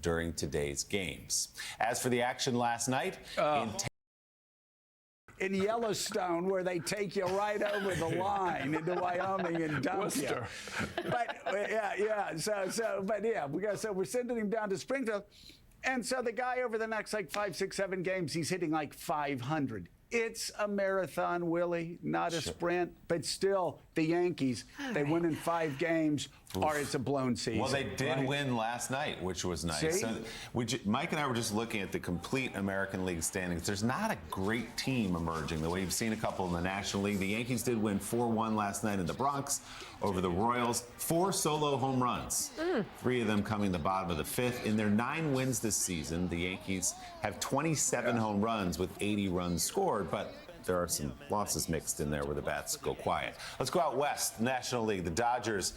during today's games. As for the action last night, in Yellowstone, where they take you right over the line into Wyoming and dump you. But so we're sending him down to Springfield, and so the guy over the next like 5, 6, 7 games, he's hitting like 500. It's a marathon, Willie, not a sprint, but still, the Yankees, they win in 5 games, or it's a blown season. Well, they did win last night, which was nice. So, Mike and I were just looking at the complete American League standings. There's not a great team emerging the way you've seen a couple in the National League. The Yankees did win 4-1 last night in the Bronx over the Royals. 4 solo home runs, 3 of them coming the bottom of the 5th. In their 9 wins this season, the Yankees have 27 home runs with 80 runs scored, but there are some losses mixed in there where the bats go quiet. Let's go out west, National League. The Dodgers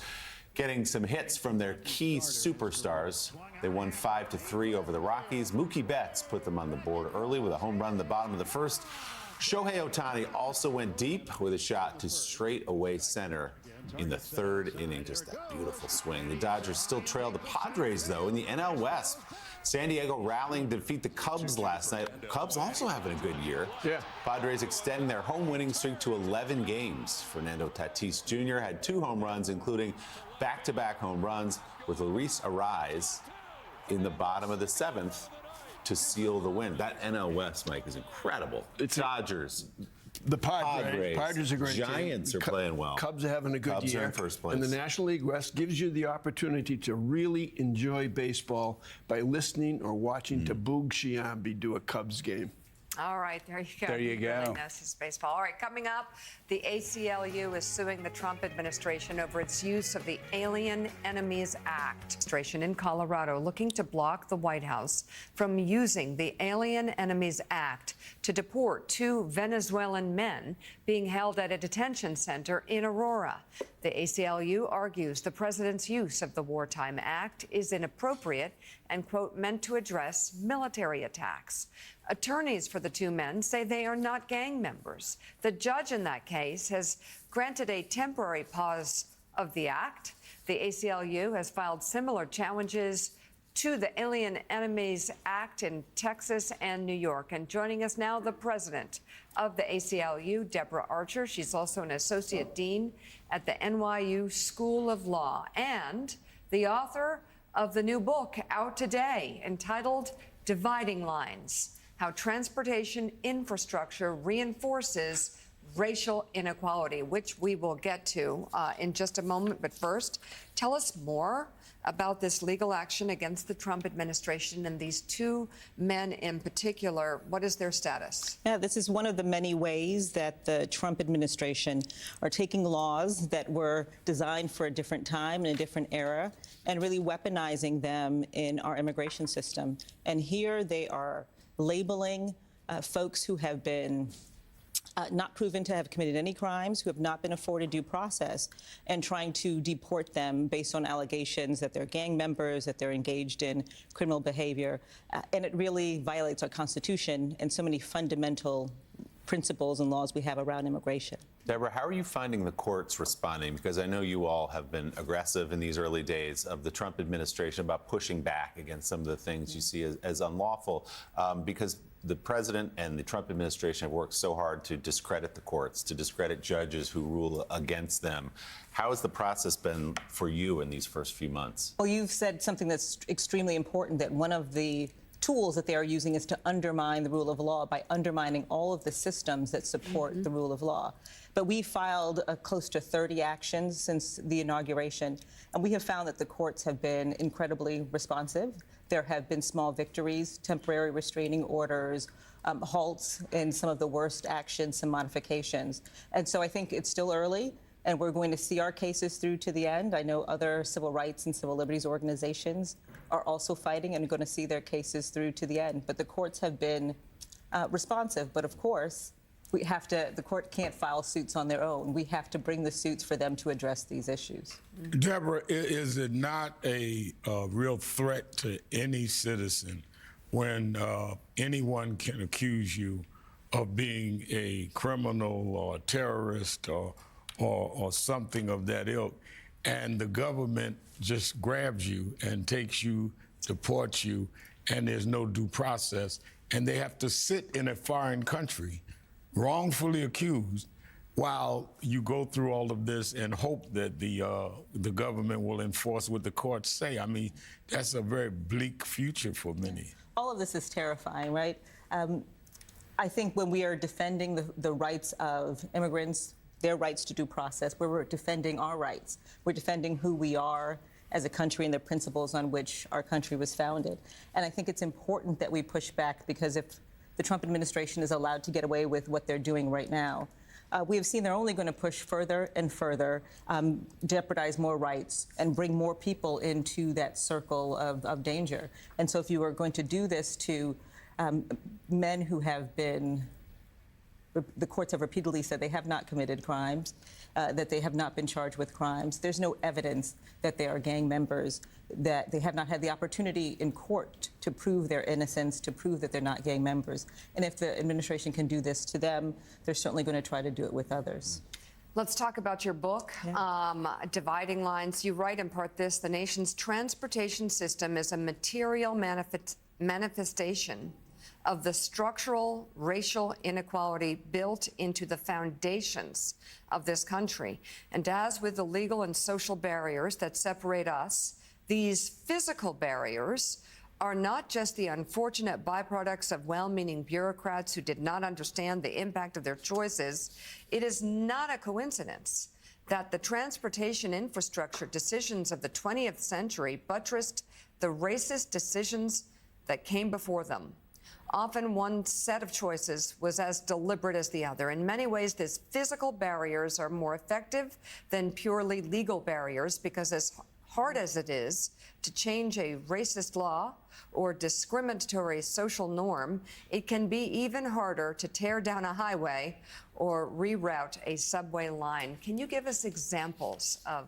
getting some hits from their key superstars. They won 5-3 over the Rockies. Mookie Betts put them on the board early with a home run in the bottom of the 1st. Shohei Ohtani also went deep with a shot to straightaway center in the 3rd inning. Just that beautiful swing. The Dodgers still trail the Padres, though, in the NL West. San Diego rallying to defeat the Cubs last night. Cubs also having a good year. Yeah. Padres extending their home winning streak to 11 games. Fernando Tatis Jr. had 2 home runs, including back-to-back home runs with Luis Arraez in the bottom of the 7th to seal the win. That NL West, Mike, is incredible. It's Dodgers. The Padres are great. Giants are playing well. Cubs are having a good Cubs year. Are in first place. And the National League West gives you the opportunity to really enjoy baseball by listening or watching to Boog Sciambi do a Cubs game. All right, there you go. There you go. Really knows baseball. All right, coming up, the ACLU is suing the Trump administration over its use of the Alien Enemies Act. Administration in Colorado looking to block the White House from using the Alien Enemies Act to deport 2 Venezuelan men being held at a detention center in Aurora. The ACLU argues the president's use of the Wartime Act is inappropriate and, quote, meant to address military attacks. Attorneys for the 2 men say they are not gang members. The judge in that case has granted a temporary pause of the act. The ACLU has filed similar challenges to the Alien Enemies Act in Texas and New York. And joining us now, the president of the ACLU, Deborah Archer. She's also an associate dean at the NYU School of Law and the author of the new book out today entitled Dividing Lines: How Transportation Infrastructure Reinforces Racial Inequality, which we will get to in just a moment. But first, tell us more about this legal action against the Trump administration and these 2 men in particular. What is their status? Yeah, this is one of the many ways that the Trump administration are taking laws that were designed for a different time and a different era and really weaponizing them in our immigration system. And here they are labeling folks who have been not proven to have committed any crimes, who have not been afforded due process, and trying to deport them based on allegations that they're gang members, that they're engaged in criminal behavior. And it really violates our Constitution and so many fundamental principles and laws we have around immigration. Deborah, how are you finding the courts responding? Because I know you all have been aggressive in these early days of the Trump administration about pushing back against some of the things you see as unlawful, because the president and the Trump administration have worked so hard to discredit the courts, to discredit judges who rule against them. How has the process been for you in these first few months? Well, you've said something that's extremely important, that one of the tools that they are using is to undermine the rule of law by undermining all of the systems that support the rule of law. But we filed close to 30 actions since the inauguration, and we have found that the courts have been incredibly responsive. There have been small victories, temporary restraining orders, halts in some of the worst actions, some modifications. And so I think it's still early, and we're going to see our cases through to the end. I know other civil rights and civil liberties organizations are also fighting and are going to see their cases through to the end. But the courts have been responsive. But of course, the court can't file suits on their own. We have to bring the suits for them to address these issues. Deborah, is it not a real threat to any citizen when anyone can accuse you of being a criminal or a terrorist or something of that ilk, and the government just grabs you and takes you deport you, and there's no due process, and they have to sit in a foreign country, wrongfully accused, while you go through all of this and hope that the government will enforce what the courts say. I mean, that's a very bleak future for many. All of this is terrifying, right? I think when we are defending the rights of immigrants, their rights to due process, we're defending our rights. We're defending who we are as a country and the principles on which our country was founded. And I think it's important that we push back, because if the Trump administration is allowed to get away with what they're doing right now, we have seen they're only going to push further and further, jeopardize more rights, and bring more people into that circle of danger. And so if you are going to do this to men who have been, the courts have repeatedly said they have not committed crimes, that they have not been charged with crimes. There's no evidence that they are gang members, that they have not had the opportunity in court to prove their innocence, to prove that they're not gang members. And if the administration can do this to them, they're certainly going to try to do it with others. Let's talk about your book, Dividing Lines. You write in part this: the nation's transportation system is a material manifestation of the structural racial inequality built into the foundations of this country. And as with the legal and social barriers that separate us, these physical barriers are not just the unfortunate byproducts of well-meaning bureaucrats who did not understand the impact of their choices. It is not a coincidence that the transportation infrastructure decisions of the 20th century buttressed the racist decisions that came before them. Often one set of choices was as deliberate as the other. In many ways, these physical barriers are more effective than purely legal barriers, because as hard as it is to change a racist law or discriminatory social norm, it can be even harder to tear down a highway or reroute a subway line. Can you give us examples of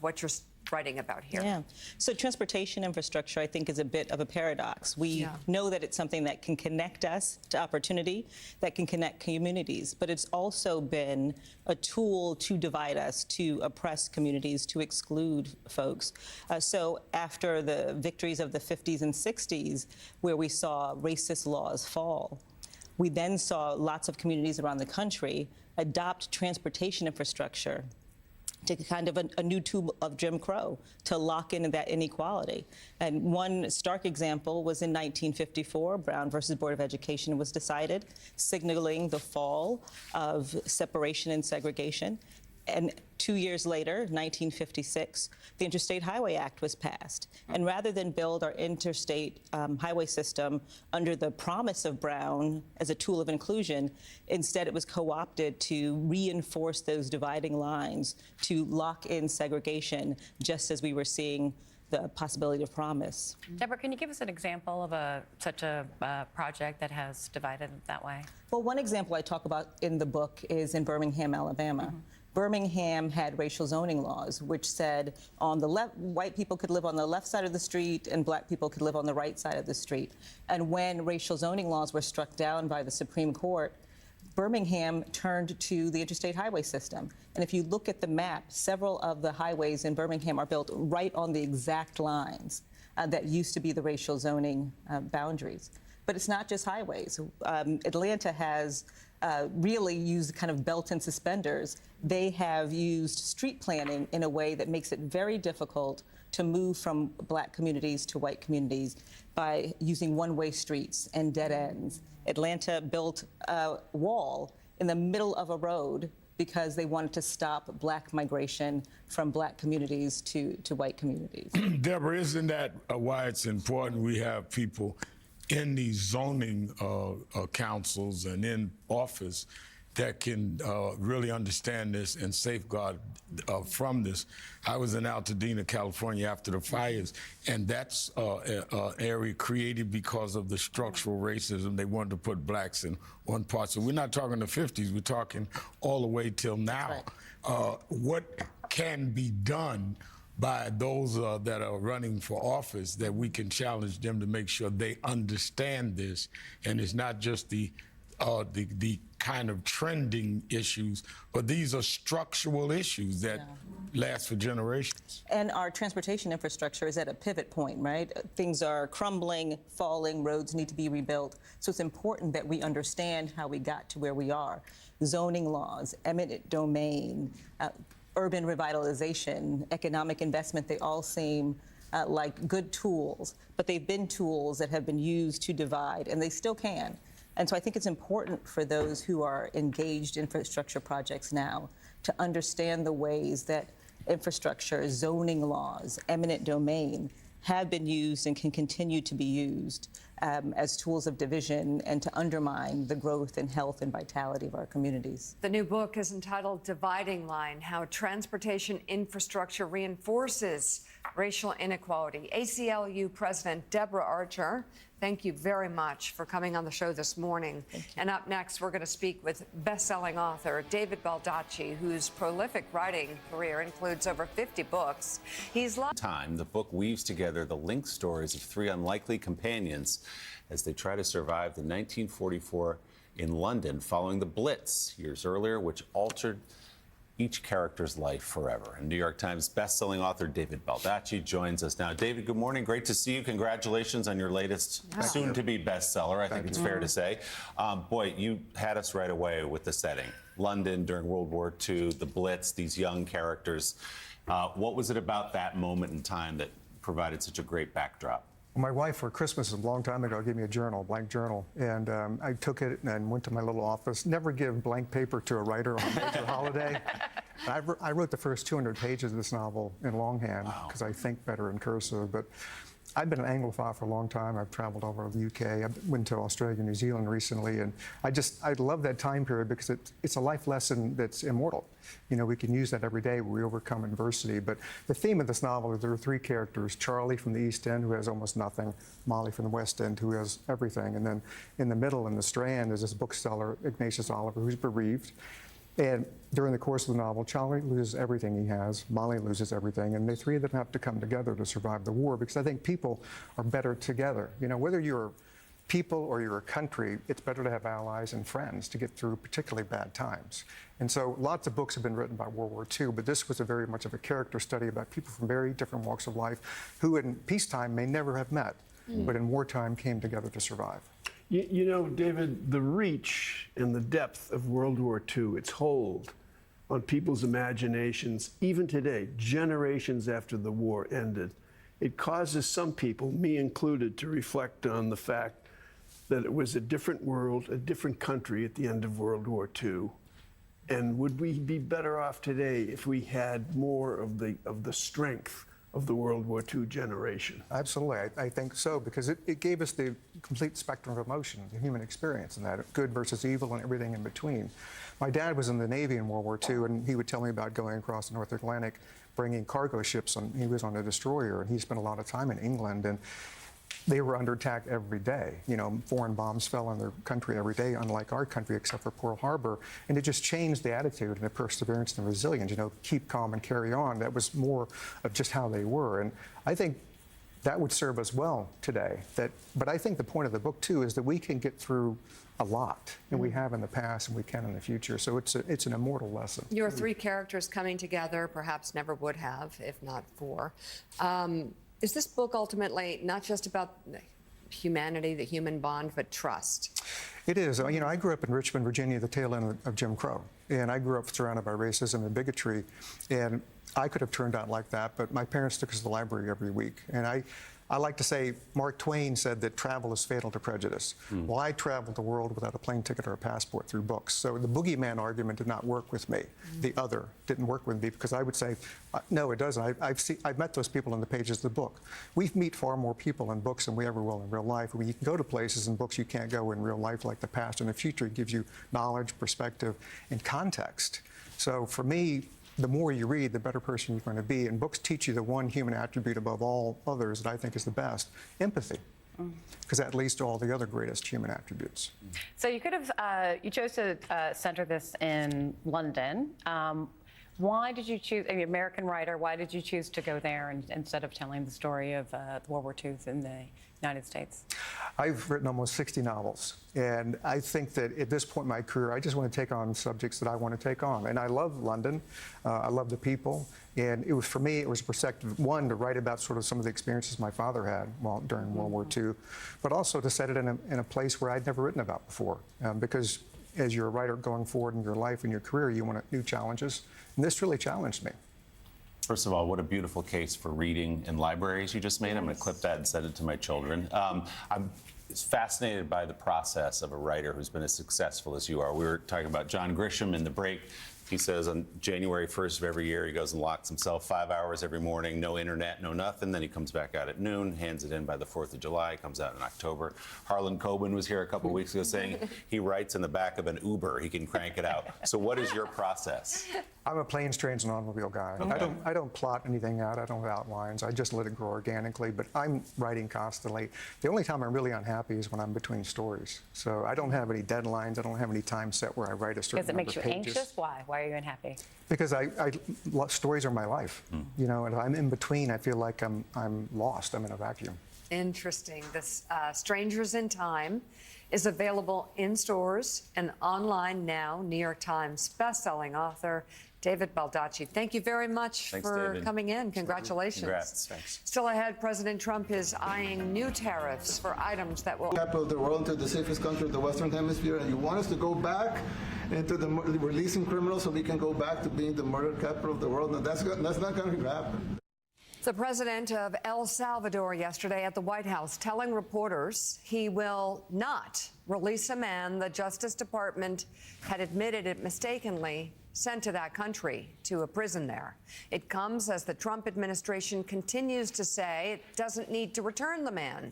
what you're writing about here? Yeah. So transportation infrastructure, I think, is a bit of a paradox. We know that it's something that can connect us to opportunity, that can connect communities, but it's also been a tool to divide us, to oppress communities, to exclude folks. So after the victories of the 50s and 60s, where we saw racist laws fall, we then saw lots of communities around the country adopt transportation infrastructure to kind of a new tool of Jim Crow to lock in that inequality. And one stark example was in 1954, Brown versus Board of Education was decided, signaling the fall of separation and segregation. And 2 years later, 1956, the Interstate Highway Act was passed. And rather than build our interstate highway system under the promise of Brown as a tool of inclusion, instead it was co-opted to reinforce those dividing lines, to lock in segregation, just as we were seeing the possibility of promise. Deborah, can you give us an example of such a project that has divided that way? Well, one example I talk about in the book is in Birmingham, Alabama. Birmingham had racial zoning laws, which said on the left, white people could live on the left side of the street and black people could live on the right side of the street. And when racial zoning laws were struck down by the Supreme Court, Birmingham turned to the interstate highway system. And if you look at the map, several of the highways in Birmingham are built right on the exact lines that used to be the racial zoning boundaries. But it's not just highways. Atlanta has really used kind of belt and suspenders. They have used street planning in a way that makes it very difficult to move from black communities to white communities by using one-way streets and dead ends. Atlanta built a wall in the middle of a road because they wanted to stop black migration from black communities to white communities. Deborah, isn't that why it's important we have people in these zoning councils and in office that can really understand this and safeguard from this? I was in Altadena, California after the fires, and that's an area created because of the structural racism. They wanted to put blacks in one part. So we're not talking the 50s, we're talking all the way till now. Right. What can be done by those that are running for office that we can challenge them to make sure they understand this, and it's not just the kind of trending issues, but these are structural issues that last for generations. And our transportation infrastructure is at a pivot point, right? Things are crumbling, falling, roads need to be rebuilt. So it's important that we understand how we got to where we are. Zoning laws, eminent domain, urban revitalization, economic investment, they all seem like good tools, but they've been tools that have been used to divide, and they still can. And so I think it's important for those who are engaged in infrastructure projects now to understand the ways that infrastructure, zoning laws, eminent domain have been used and can continue to be used as tools of division and to undermine the growth and health and vitality of our communities. The new book is entitled Dividing Line: How Transportation Infrastructure Reinforces Racial Inequality. ACLU President Deborah Archer, thank you very much for coming on the show this morning. And up next, we're going to speak with best-selling author David Baldacci, whose prolific writing career includes over 50 books. He's The book weaves together the linked stories of three unlikely companions as they try to survive the 1944 in London following the Blitz years earlier, which altered each character's life forever. And New York Times bestselling author David Baldacci joins us now. David, good morning. Great to see you. Congratulations on your latest soon-to-be bestseller, I think it's fair to say. Boy, you had us right away with the setting. London during World War II, the Blitz, these young characters. What was it about that moment in time that provided such a great backdrop? My wife, for Christmas a long time ago, gave me a journal, a blank journal, and I took it and went to my little office. Never give blank paper to a writer on a major holiday. I wrote the first 200 pages of this novel in longhand because I think better in cursive. But I've been an Anglophile for a long time. I've traveled over the UK. I went to Australia, New Zealand recently, and I love that time period because it's a life lesson that's immortal. You know, we can use that every day when we overcome adversity. But the theme of this novel is there are three characters: Charlie from the East End, who has almost nothing; Molly from the West End, who has everything; and then in the middle, in the Strand, is this bookseller, Ignatius Oliver, who's bereaved. And during the course of the novel, Charlie loses everything he has, Molly loses everything, and the three of them have to come together to survive the war, because I think people are better together. You know, whether you're people or you're a country, it's better to have allies and friends to get through particularly bad times. And so lots of books have been written about World War II, but this was very much of a character study about people from very different walks of life who in peacetime may never have met, but in wartime came together to survive. You know, David, the reach and the depth of World War II, its hold on people's imaginations, even today, generations after the war ended, it causes some people, me included, to reflect on the fact that it was a different world, a different country at the end of World War II. And would we be better off today if we had more of the strength of the World War II generation? Absolutely, I think so, because it gave us the complete spectrum of emotion, the human experience, and that good versus evil and everything in between. My dad was in the Navy in World War II, and he would tell me about going across the North Atlantic, bringing cargo ships, and he was on a destroyer, and he spent a lot of time in England, and they were under attack every day. You know, foreign bombs fell on their country every day, unlike our country, except for Pearl Harbor. And it just changed the attitude and the perseverance and the resilience. You know, keep calm and carry on. That was more of just how they were. And I think that would serve us well today. But I think the point of the book, too, is that we can get through a lot, and we have in the past, and we can in the future. So it's an immortal lesson. Your three characters coming together, perhaps never would have, if not for. Is this book ultimately not just about humanity, the human bond, but trust? It is. You know, I grew up in Richmond, Virginia, the tail end of Jim Crow. And I grew up surrounded by racism and bigotry. And I could have turned out like that, but my parents took us to the library every week. And I like to say Mark Twain said that travel is fatal to prejudice. Well, I traveled the world without a plane ticket or a passport through books. So the boogeyman argument did not work with me. The other didn't work with me, because I would say, no, it doesn't. I've met those people in the pages of the book. We meet far more people in books than we ever will in real life. I mean, you can go to places in books you can't go in real life, like the past and the future. It gives you knowledge, perspective, and context. So for me, the more you read, the better person you're going to be. And books teach you the one human attribute above all others that I think is the best: empathy. Because that leads to all the other greatest human attributes. So you could have, you chose to center this in London. Why did you choose, an American writer, why did you choose to go there instead of telling the story of World War II in the United States? I've written almost 60 novels, and I think that at this point in my career, I just want to take on subjects that I want to take on. And I love London. I love the people. And it was, for me, it was a perspective, one, to write about sort of some of the experiences my father had during World War II, but also to set it in a place where I'd never written about before. Because as you're a writer going forward in your life and your career, you want new challenges. And this really challenged me. First of all, what a beautiful case for reading in libraries you just made. I'm going to clip that and send it to my children. I'm fascinated by the process of a writer who's been as successful as you are. We were talking about John Grisham in the break. He says on January 1st of every year, he goes and locks himself 5 hours every morning, no internet, no nothing. Then he comes back out at noon, hands it in by the 4th of July, comes out in October. Harlan Coben was here a couple weeks ago saying he writes in the back of an Uber. He can crank it out. So what is your process? I'm a planes, trains, and automobile guy. Okay. I don't plot anything out. I don't have outlines. I just let it grow organically. But I'm writing constantly. The only time I'm really unhappy is when I'm between stories. So I don't have any deadlines. I don't have any time set where I write a certain number of pages. Does it make you anxious? Why? Why are you unhappy? Because stories are my life. You know, and if I'm in between, I feel like I'm lost. I'm in a vacuum. Interesting. This Strangers in Time is available in stores and online now. New York Times bestselling author David Baldacci, thank you very much for coming in. Congratulations. Congrats. Thanks. Still ahead, President Trump is eyeing new tariffs for items that will... Capital of the world, into the safest country of the Western Hemisphere, and you want us to go back into the releasing criminals so we can go back to being the murder capital of the world? No, that's not going to happen. The president of El Salvador yesterday at the White House telling reporters he will not release a man the Justice Department had admitted it mistakenly sent to that country, to a prison there. It comes as the Trump administration continues to say it doesn't need to return the man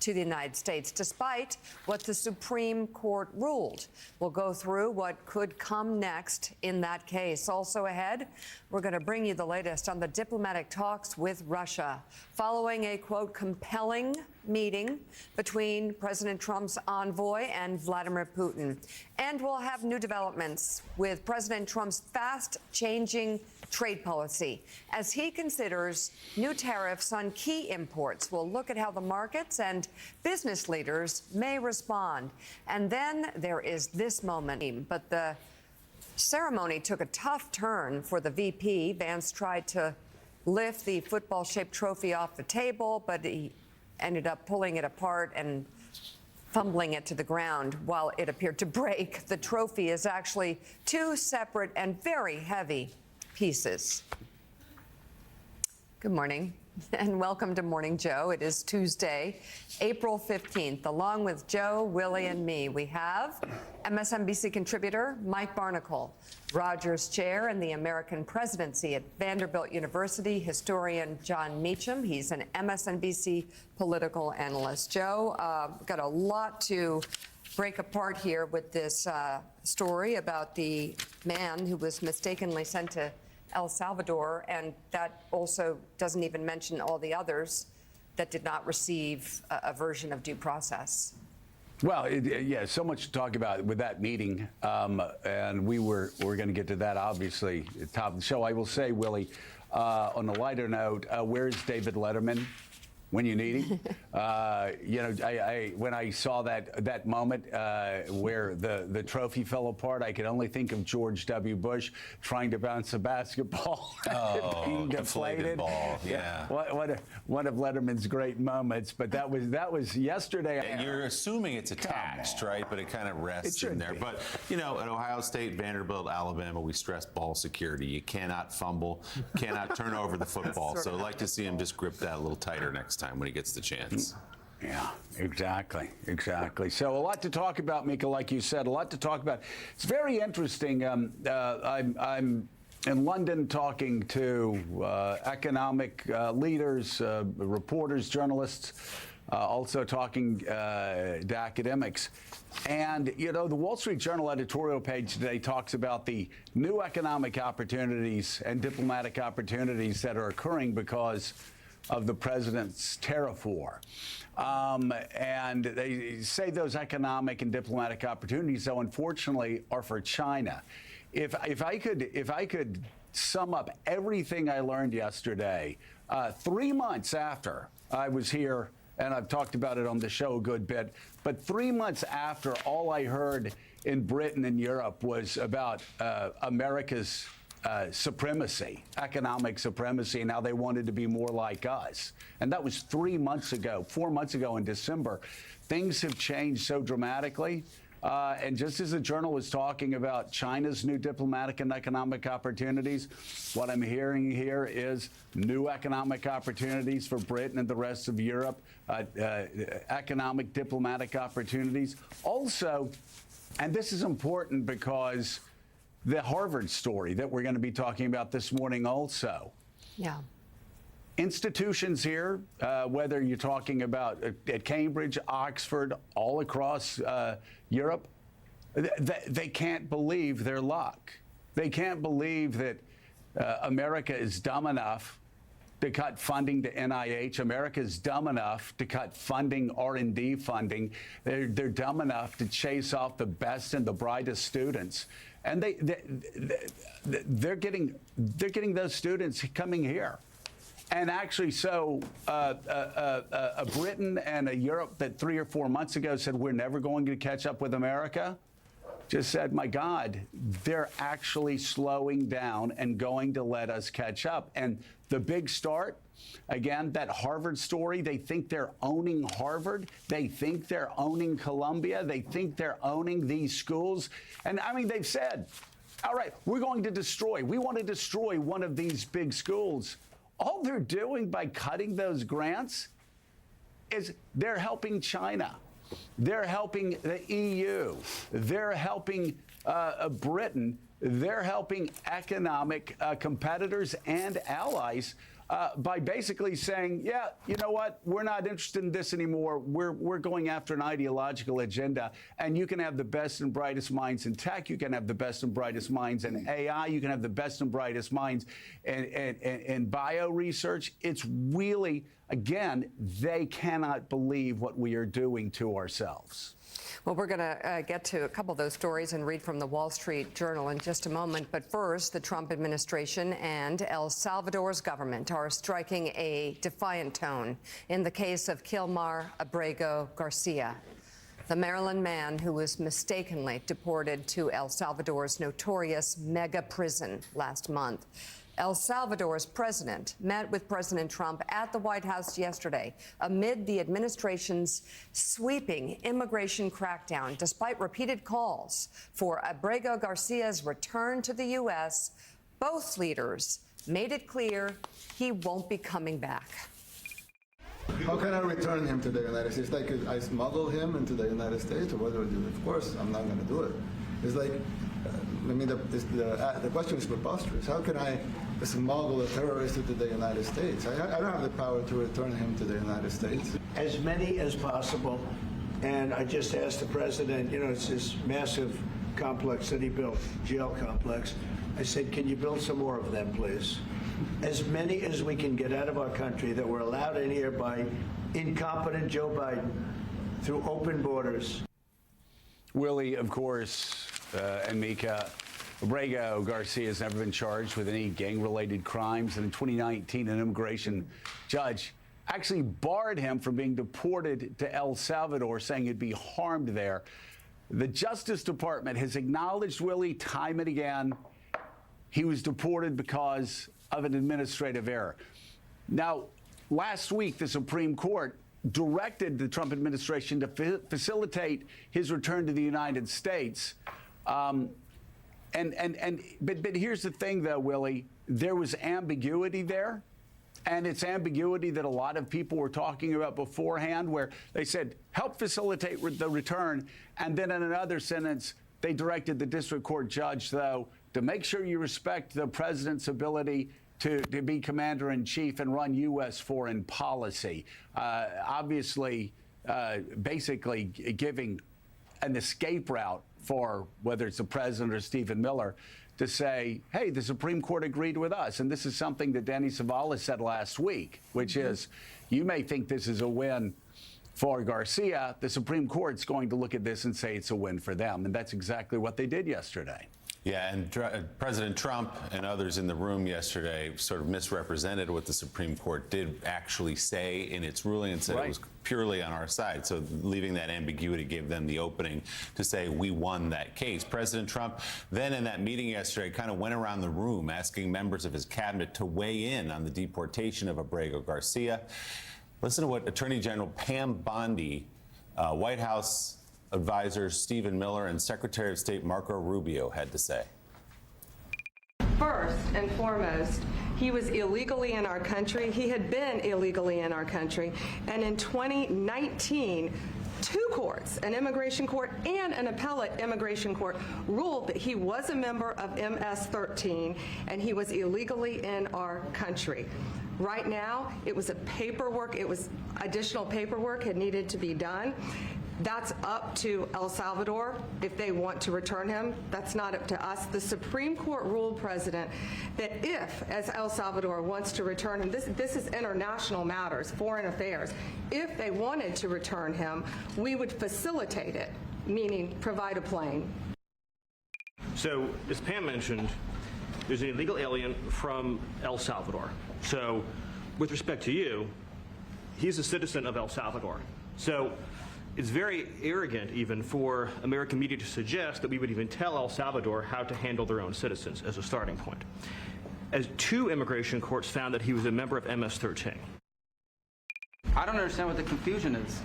to the United States, despite what the Supreme Court ruled. We'll go through what could come next in that case. Also ahead, we're going to bring you the latest on the diplomatic talks with Russia, following a, quote, compelling meeting between President Trump's envoy and Vladimir Putin. And we'll have new developments with President Trump's fast-changing trade policy as he considers new tariffs on key imports. We'll look at how the markets and business leaders may respond. And then there is this moment. But the ceremony took a tough turn for the VP. Vance tried to lift the football-shaped trophy off the table, but he ended up pulling it apart and fumbling it to the ground while it appeared to break. The trophy is actually two separate and very heavy pieces. Good morning and welcome to Morning Joe. It is Tuesday, April 15th. Along with Joe, Willie, and me, we have MSNBC contributor Mike Barnicle, Rogers Chair in the American Presidency at Vanderbilt University, historian John Meacham. He's an MSNBC political analyst. Joe, got a lot to break apart here with this story about the man who was mistakenly sent to El Salvador, and that also doesn't even mention all the others that did not receive a version of due process. Well, yeah, so much to talk about with that meeting, and we're going to get to that, obviously, at the top of the show. I will say, Willie, on a lighter note, where's David Letterman when you need him? You know, when I saw that moment where the trophy fell apart, I could only think of George W. Bush trying to bounce a basketball, being deflated. Ball, yeah. One of Letterman's great moments, but that was yesterday. You're assuming it's attached, right? But it kind of rests in there. But, you know, at Ohio State, Vanderbilt, Alabama, we stress ball security. You cannot fumble, cannot turn over the football. So I'd like to see him just grip that a little tighter next time when he gets the chance. Yeah, exactly. So a lot to talk about, Mika, like you said, a lot to talk about. It's very interesting. I'm in London talking to economic leaders, reporters, journalists, also talking to academics. And, you know, the Wall Street Journal editorial page today talks about the new economic opportunities and diplomatic opportunities that are occurring because of the president's tariff war. And they say those economic and diplomatic opportunities, though, unfortunately, are for China. If I could sum up everything I learned yesterday, 3 months after I was here and I've talked about it on the show a good bit, but 3 months after, all I heard in Britain and Europe was about America's supremacy, economic supremacy, and how they wanted to be more like us. And that was 3 months ago, 4 months ago in December. Things have changed so dramatically. And just as the Journal was talking about China's new diplomatic and economic opportunities, what I'm hearing here is new economic opportunities for Britain and the rest of Europe, economic diplomatic opportunities. Also, and this is important because the Harvard story that we're going to be talking about this morning also. Yeah. Institutions here, whether you're talking about at Cambridge, Oxford, all across Europe, they can't believe their luck. They can't believe that America is dumb enough to cut funding to NIH. America is dumb enough to cut funding, R&D funding. They're dumb enough to chase off the best and the brightest students. And they're getting those students coming here. And actually, so a Britain and a Europe that 3 or 4 months ago said we're never going to catch up with America, just said, my God, they're actually slowing down and going to let us catch up. And the big start, again, that Harvard story, they think they're owning Harvard. They think they're owning Columbia. They think they're owning these schools. And I mean, they've said, all right, we want to destroy one of these big schools. All they're doing by cutting those grants is they're helping China. They're helping the EU. They're helping Britain. They're helping economic competitors and allies by basically saying, yeah, you know what? We're not interested in this anymore. We're going after an ideological agenda. And you can have the best and brightest minds in tech. You can have the best and brightest minds in AI. You can have the best and brightest minds in bio research. It's really, again, they cannot believe what we are doing to ourselves. Well, we're going to get to a couple of those stories and read from the Wall Street Journal in just a moment. But first, the Trump administration and El Salvador's government are striking a defiant tone in the case of Kilmar Abrego Garcia, the Maryland man who was mistakenly deported to El Salvador's notorious mega prison last month. El Salvador's president met with President Trump at the White House yesterday amid the administration's sweeping immigration crackdown. Despite repeated calls for Abrego Garcia's return to the U.S., both leaders made it clear he won't be coming back. How can I return him to the United States? Like I smuggle him into the United States, or what do I do? Of course, I'm not going to do it. It's like, I mean, the question is preposterous. How can I smuggle a terrorist into the United States? I don't have the power to return him to the United States. As many as possible. And I just asked the president, you know, it's this massive complex that he built, jail complex. I said, can you build some more of them, please? As many as we can get out of our country that were allowed in here by incompetent Joe Biden through open borders. Willie, of course, and Mika, Abrego Garcia has never been charged with any gang-related crimes. And in 2019, an immigration judge actually barred him from being deported to El Salvador, saying he'd be harmed there. The Justice Department has acknowledged, Willie, time and again, he was deported because of an administrative error. Now, last week, the Supreme Court directed the Trump administration to facilitate his return to the United States. But here's the thing, though, Willie. There was ambiguity there, and it's ambiguity that a lot of people were talking about beforehand, where they said, help facilitate the return, and then in another sentence, they directed the district court judge, though, to make sure you respect the president's ability to be commander-in-chief and run U.S. foreign policy. Obviously, basically giving an escape route for whether it's the president or Stephen Miller to say, hey, the Supreme Court agreed with us. And this is something that Danny Zavala said last week, which is, you may think this is a win for Garcia. The Supreme Court's going to look at this and say it's a win for them. And that's exactly what they did yesterday. Yeah, and President Trump and others in the room yesterday sort of misrepresented what the Supreme Court did actually say in its ruling and said it was purely on our side. So leaving that ambiguity gave them the opening to say we won that case. President Trump then in that meeting yesterday kind of went around the room asking members of his cabinet to weigh in on the deportation of Abrego Garcia. Listen to what Attorney General Pam Bondi, White House advisor Stephen Miller, and Secretary of State Marco Rubio had to say. First and foremost, he was illegally in our country. He had been illegally in our country. And in 2019, two courts, an immigration court and an appellate immigration court, ruled that he was a member of MS-13 and he was illegally in our country. Right now, it was additional paperwork had needed to be done. That's up to El Salvador if they want to return him. That's not up to us. The Supreme Court ruled, President, that if, as El Salvador wants to return him, this is international matters, foreign affairs. If they wanted to return him, we would facilitate it, meaning provide a plane. So, as Pam mentioned, there's an illegal alien from El Salvador. So, with respect to you, he's a citizen of El Salvador. So, it's very arrogant even for American media to suggest that we would even tell El Salvador how to handle their own citizens as a starting point. As two immigration courts found that he was a member of MS-13. I don't understand what the confusion is.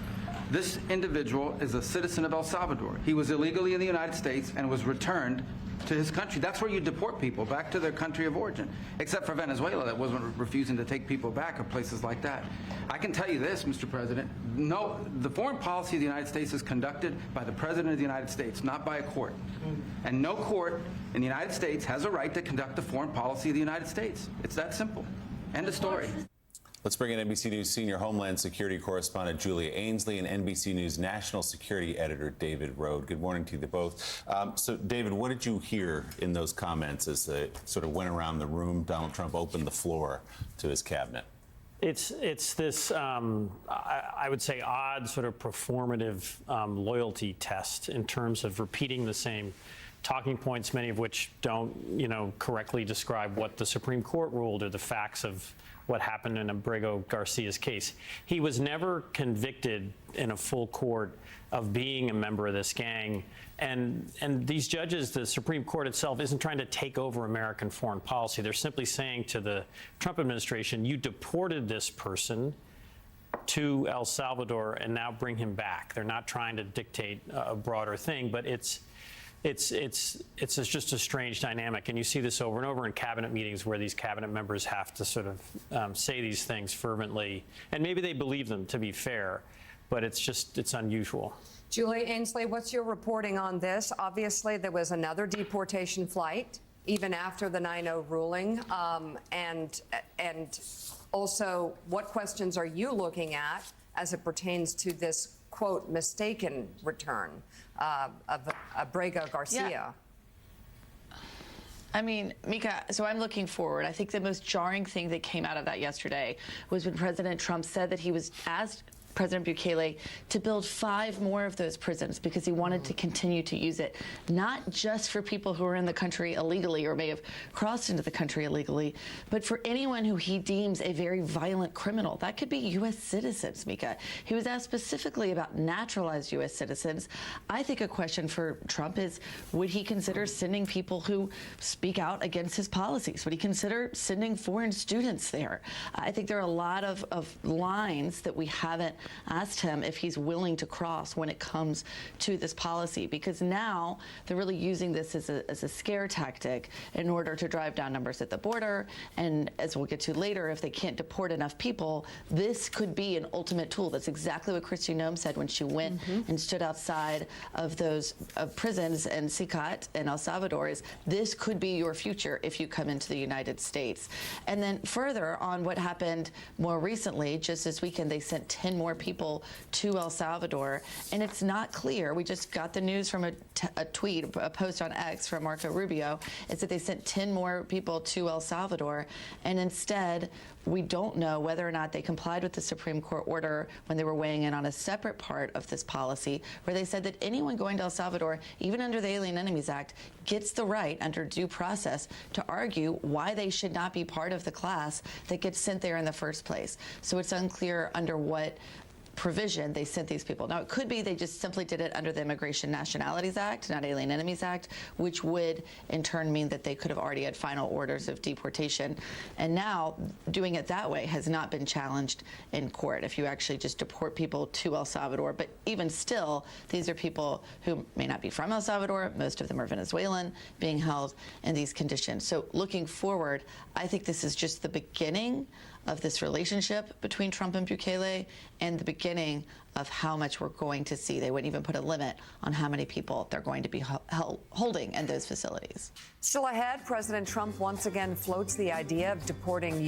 This individual is a citizen of El Salvador. He was illegally in the United States and was returned to his country. That's where you deport people, back to their country of origin, except for Venezuela that wasn't refusing to take people back, or places like that. I can tell you this, Mr. President, no, the foreign policy of the United States is conducted by the President of the United States, not by a court. And no court in the United States has a right to conduct the foreign policy of the United States. It's that simple. End of story. Let's bring in NBC News senior Homeland Security correspondent Julia Ainsley and NBC News national security editor David Rode. Good morning to you both. So, David, what did you hear in those comments as they sort of went around the room? Donald Trump opened the floor to his cabinet. It's this, I would say, odd sort of performative loyalty test in terms of repeating the same talking points, many of which don't, correctly describe what the Supreme Court ruled or the facts of what happened in Abrego Garcia's case. He was never convicted in a full court of being a member of this gang. And these judges, the Supreme Court itself, isn't trying to take over American foreign policy. They're simply saying to the Trump administration, you deported this person to El Salvador and now bring him back. They're not trying to dictate a broader thing, but it's just a strange dynamic, and you see this over and over in cabinet meetings where these cabinet members have to sort of say these things fervently, and maybe they believe them, to be fair, but it's unusual. Julia Ainsley, what's your reporting on this? Obviously, there was another deportation flight even after the 9/0 ruling, and also, what questions are you looking at as it pertains to this quote mistaken return of Abrego Garcia? Yeah. I mean, Mika, so I'm looking forward. I think the most jarring thing that came out of that yesterday was when President Trump said that he was asked President Bukele to build 5 more of those prisons because he wanted to continue to use it, not just for people who are in the country illegally or may have crossed into the country illegally, but for anyone who he deems a very violent criminal. That could be U.S. citizens, Mika. He was asked specifically about naturalized U.S. citizens. I think a question for Trump is, would he consider sending people who speak out against his policies? Would he consider sending foreign students there? I think there are a lot of lines that we haven't asked him if he's willing to cross when it comes to this policy, because now they're really using this as a scare tactic in order to drive down numbers at the border. And as we'll get to later, if they can't deport enough people, this could be an ultimate tool. That's exactly what Kristi Noem said when she went and stood outside of those prisons in Sicat and El Salvador, is this could be your future if you come into the United States. And then further on what happened more recently, just this weekend, they sent 10 more people to El Salvador, and it's not clear. We just got the news from a tweet, a post on X from Marco Rubio. It's that they sent 10 more people to El Salvador, and instead we don't know whether or not they complied with the Supreme Court order when they were weighing in on a separate part of this policy, where they said that anyone going to El Salvador, even under the Alien Enemies Act, gets the right under due process to argue why they should not be part of the class that gets sent there in the first place. So it's unclear under what provision they sent these people. Now, it could be they just simply did it under the Immigration Nationalities Act, not Alien Enemies Act, which would in turn mean that they could have already had final orders of deportation. And now doing it that way has not been challenged in court if you actually just deport people to El Salvador. But even still, these are people who may not be from El Salvador. Most of them are Venezuelan, being held in these conditions. So looking forward, I think this is just the beginning of this relationship between Trump and Bukele and the beginning of how much we're going to see. They wouldn't even put a limit on how many people they're going to be holding in those facilities. Still ahead, President Trump once again floats the idea of deporting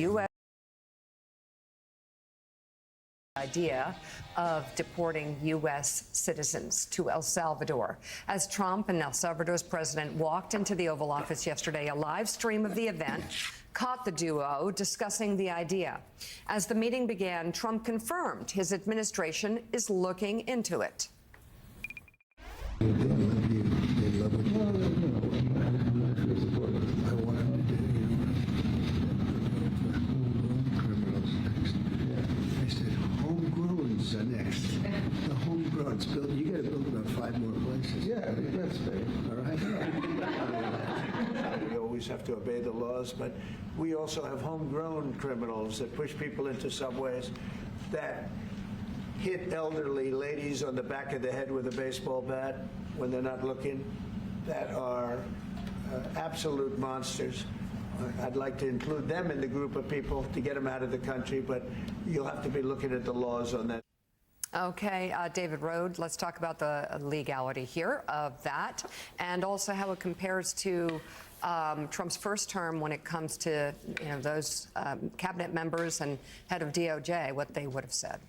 U.S. citizens to El Salvador. As Trump and El Salvador's president walked into the Oval Office yesterday, a live stream of the event caught the duo discussing the idea. As the meeting began, Trump confirmed his administration is looking into it. Are next. The homegrown's built. You got to build about 5 more places. Yeah, that's big. All right. We always have to obey the laws, but we also have homegrown criminals that push people into subways, that hit elderly ladies on the back of the head with a baseball bat when they're not looking, that are absolute monsters. I'd like to include them in the group of people to get them out of the country, but you'll have to be looking at the laws on that. Okay, David Rode, let's talk about the legality here of that and also how it compares to Trump's first term when it comes to those cabinet members and head of DOJ, what they would have said.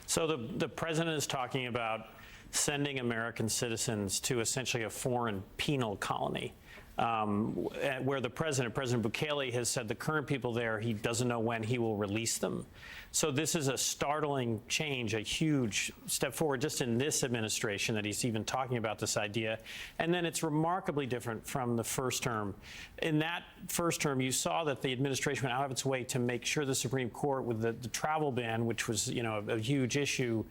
So the president is talking about sending American citizens to essentially a foreign penal colony. Where President Bukele has said the current people there, he doesn't know when he will release them. So this is a startling change, a huge step forward just in this administration that he's even talking about this idea. And then it's remarkably different from the first term. In that first term, you saw that the administration went out of its way to make sure the Supreme Court with the travel ban, which was, a huge issue.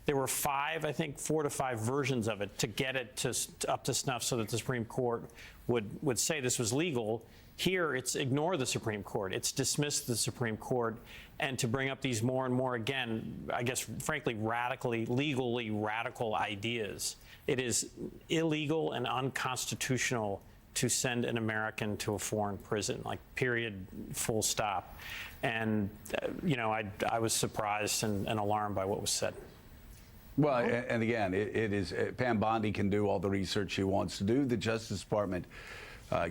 There were 4 to 5 versions of it to get it up to snuff so that the Supreme Court would say this was legal. Here, it's ignore the Supreme Court. It's dismiss the Supreme Court, and to bring up these more and more, again, I guess, frankly, legally radical ideas. It is illegal and unconstitutional to send an American to a foreign prison, like, period, full stop. And, I was surprised and alarmed by what was said. Well, and again, it is Pam Bondi can do all the research she wants to do. The Justice Department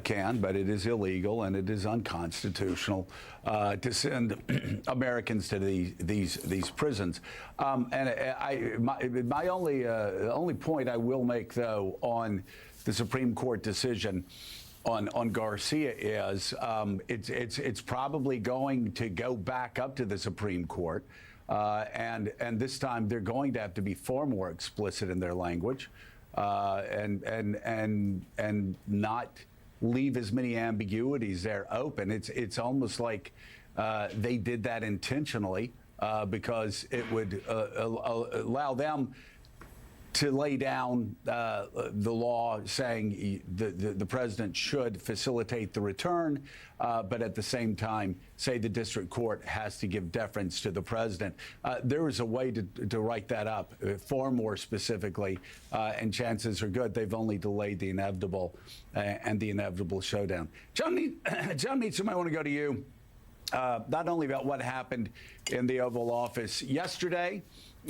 can, but it is illegal and it is unconstitutional to send Americans to these prisons. My only point I will make, though, on the Supreme Court decision on Garcia is it's probably going to go back up to the Supreme Court. And this time they're going to have to be far more explicit in their language, and not leave as many ambiguities there open. It's almost like they did that intentionally because it would allow them to lay down the law saying the president should facilitate the return, but at the same time say the district court has to give deference to the president. There is a way to write that up far more specifically, and chances are good they've only delayed the inevitable and the inevitable showdown. John Meacham, I want to go to you, not only about what happened in the Oval Office yesterday,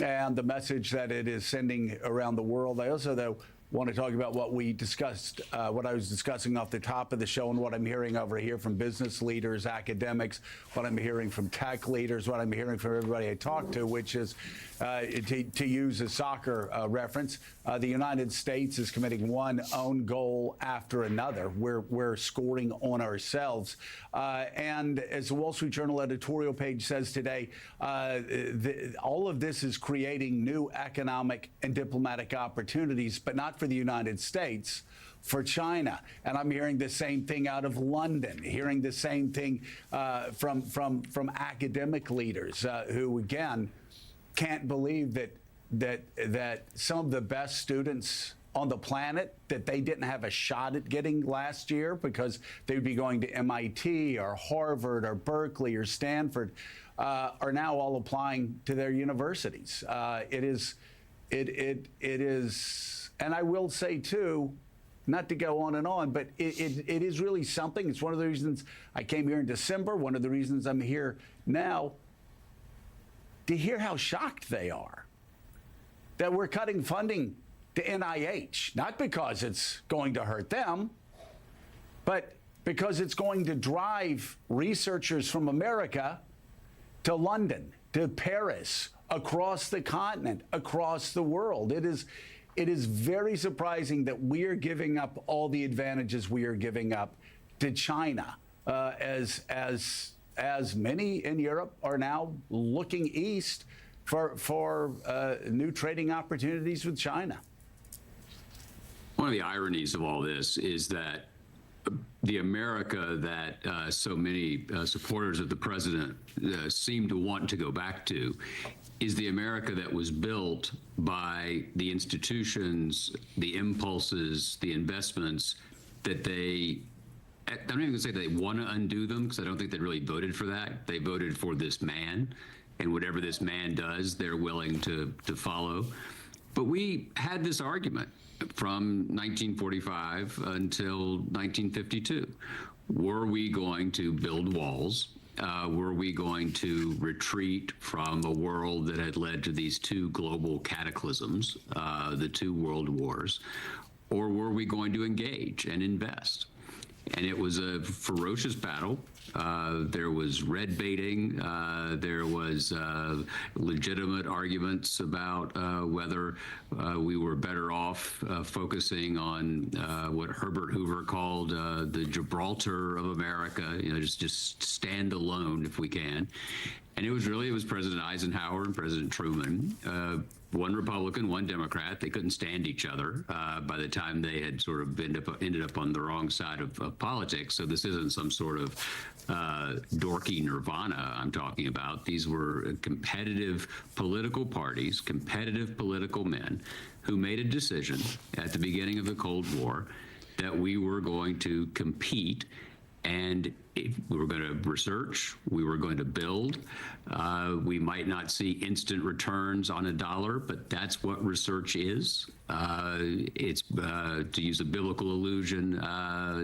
and the message that it is sending around the world. I also, though, want to talk about what we discussed, what I was discussing off the top of the show, and what I'm hearing over here from business leaders, academics, what I'm hearing from tech leaders, what I'm hearing from everybody I talk to, which is, to use a soccer reference, the United States is committing one own goal after another. We're scoring on ourselves. And as the Wall Street Journal editorial page says today, all of this is creating new economic and diplomatic opportunities, but not for the United States, for China. And I'm hearing the same thing out of London, hearing the same thing from academic leaders who, again, can't believe that some of the best students on the planet, that they didn't have a shot at getting last year because they would be going to MIT or Harvard or Berkeley or Stanford, are now all applying to their universities. It is, and I will say too, not to go on and on, but it is really something. It's one of the reasons I came here in December, one of the reasons I'm here now, to hear how shocked they are that we're cutting funding to NIH, not because it's going to hurt them, but because it's going to drive researchers from America to London, to Paris, across the continent, across the world. It is very surprising that we are giving up all the advantages we are giving up to China, as many in Europe are now looking east for new trading opportunities with China. One of the ironies of all this is that the America that so many supporters of the president seem to want to go back to is the America that was built by the institutions, the impulses, the investments that they, I'm not even gonna say they want to undo them, because I don't think they really voted for that. They voted for this man, and whatever this man does, they're willing to follow. But we had this argument from 1945 until 1952. Were we going to build walls? Were we going to retreat from a world that had led to these two global cataclysms, the two world wars? Or were we going to engage and invest? And it was a ferocious battle. There was red baiting. There was legitimate arguments about whether we were better off focusing on what Herbert Hoover called the Gibraltar of America, just stand alone if we can. And it was President Eisenhower and President Truman, one Republican, one Democrat. They couldn't stand each other by the time they had sort of ended up on the wrong side of politics. So this isn't some sort of dorky nirvana I'm talking about. These were competitive political parties, competitive political men who made a decision at the beginning of the Cold War that we were going to compete, and we were going to research, we were going to build. We might not see instant returns on a dollar, but that's what research is. It's, to use a biblical allusion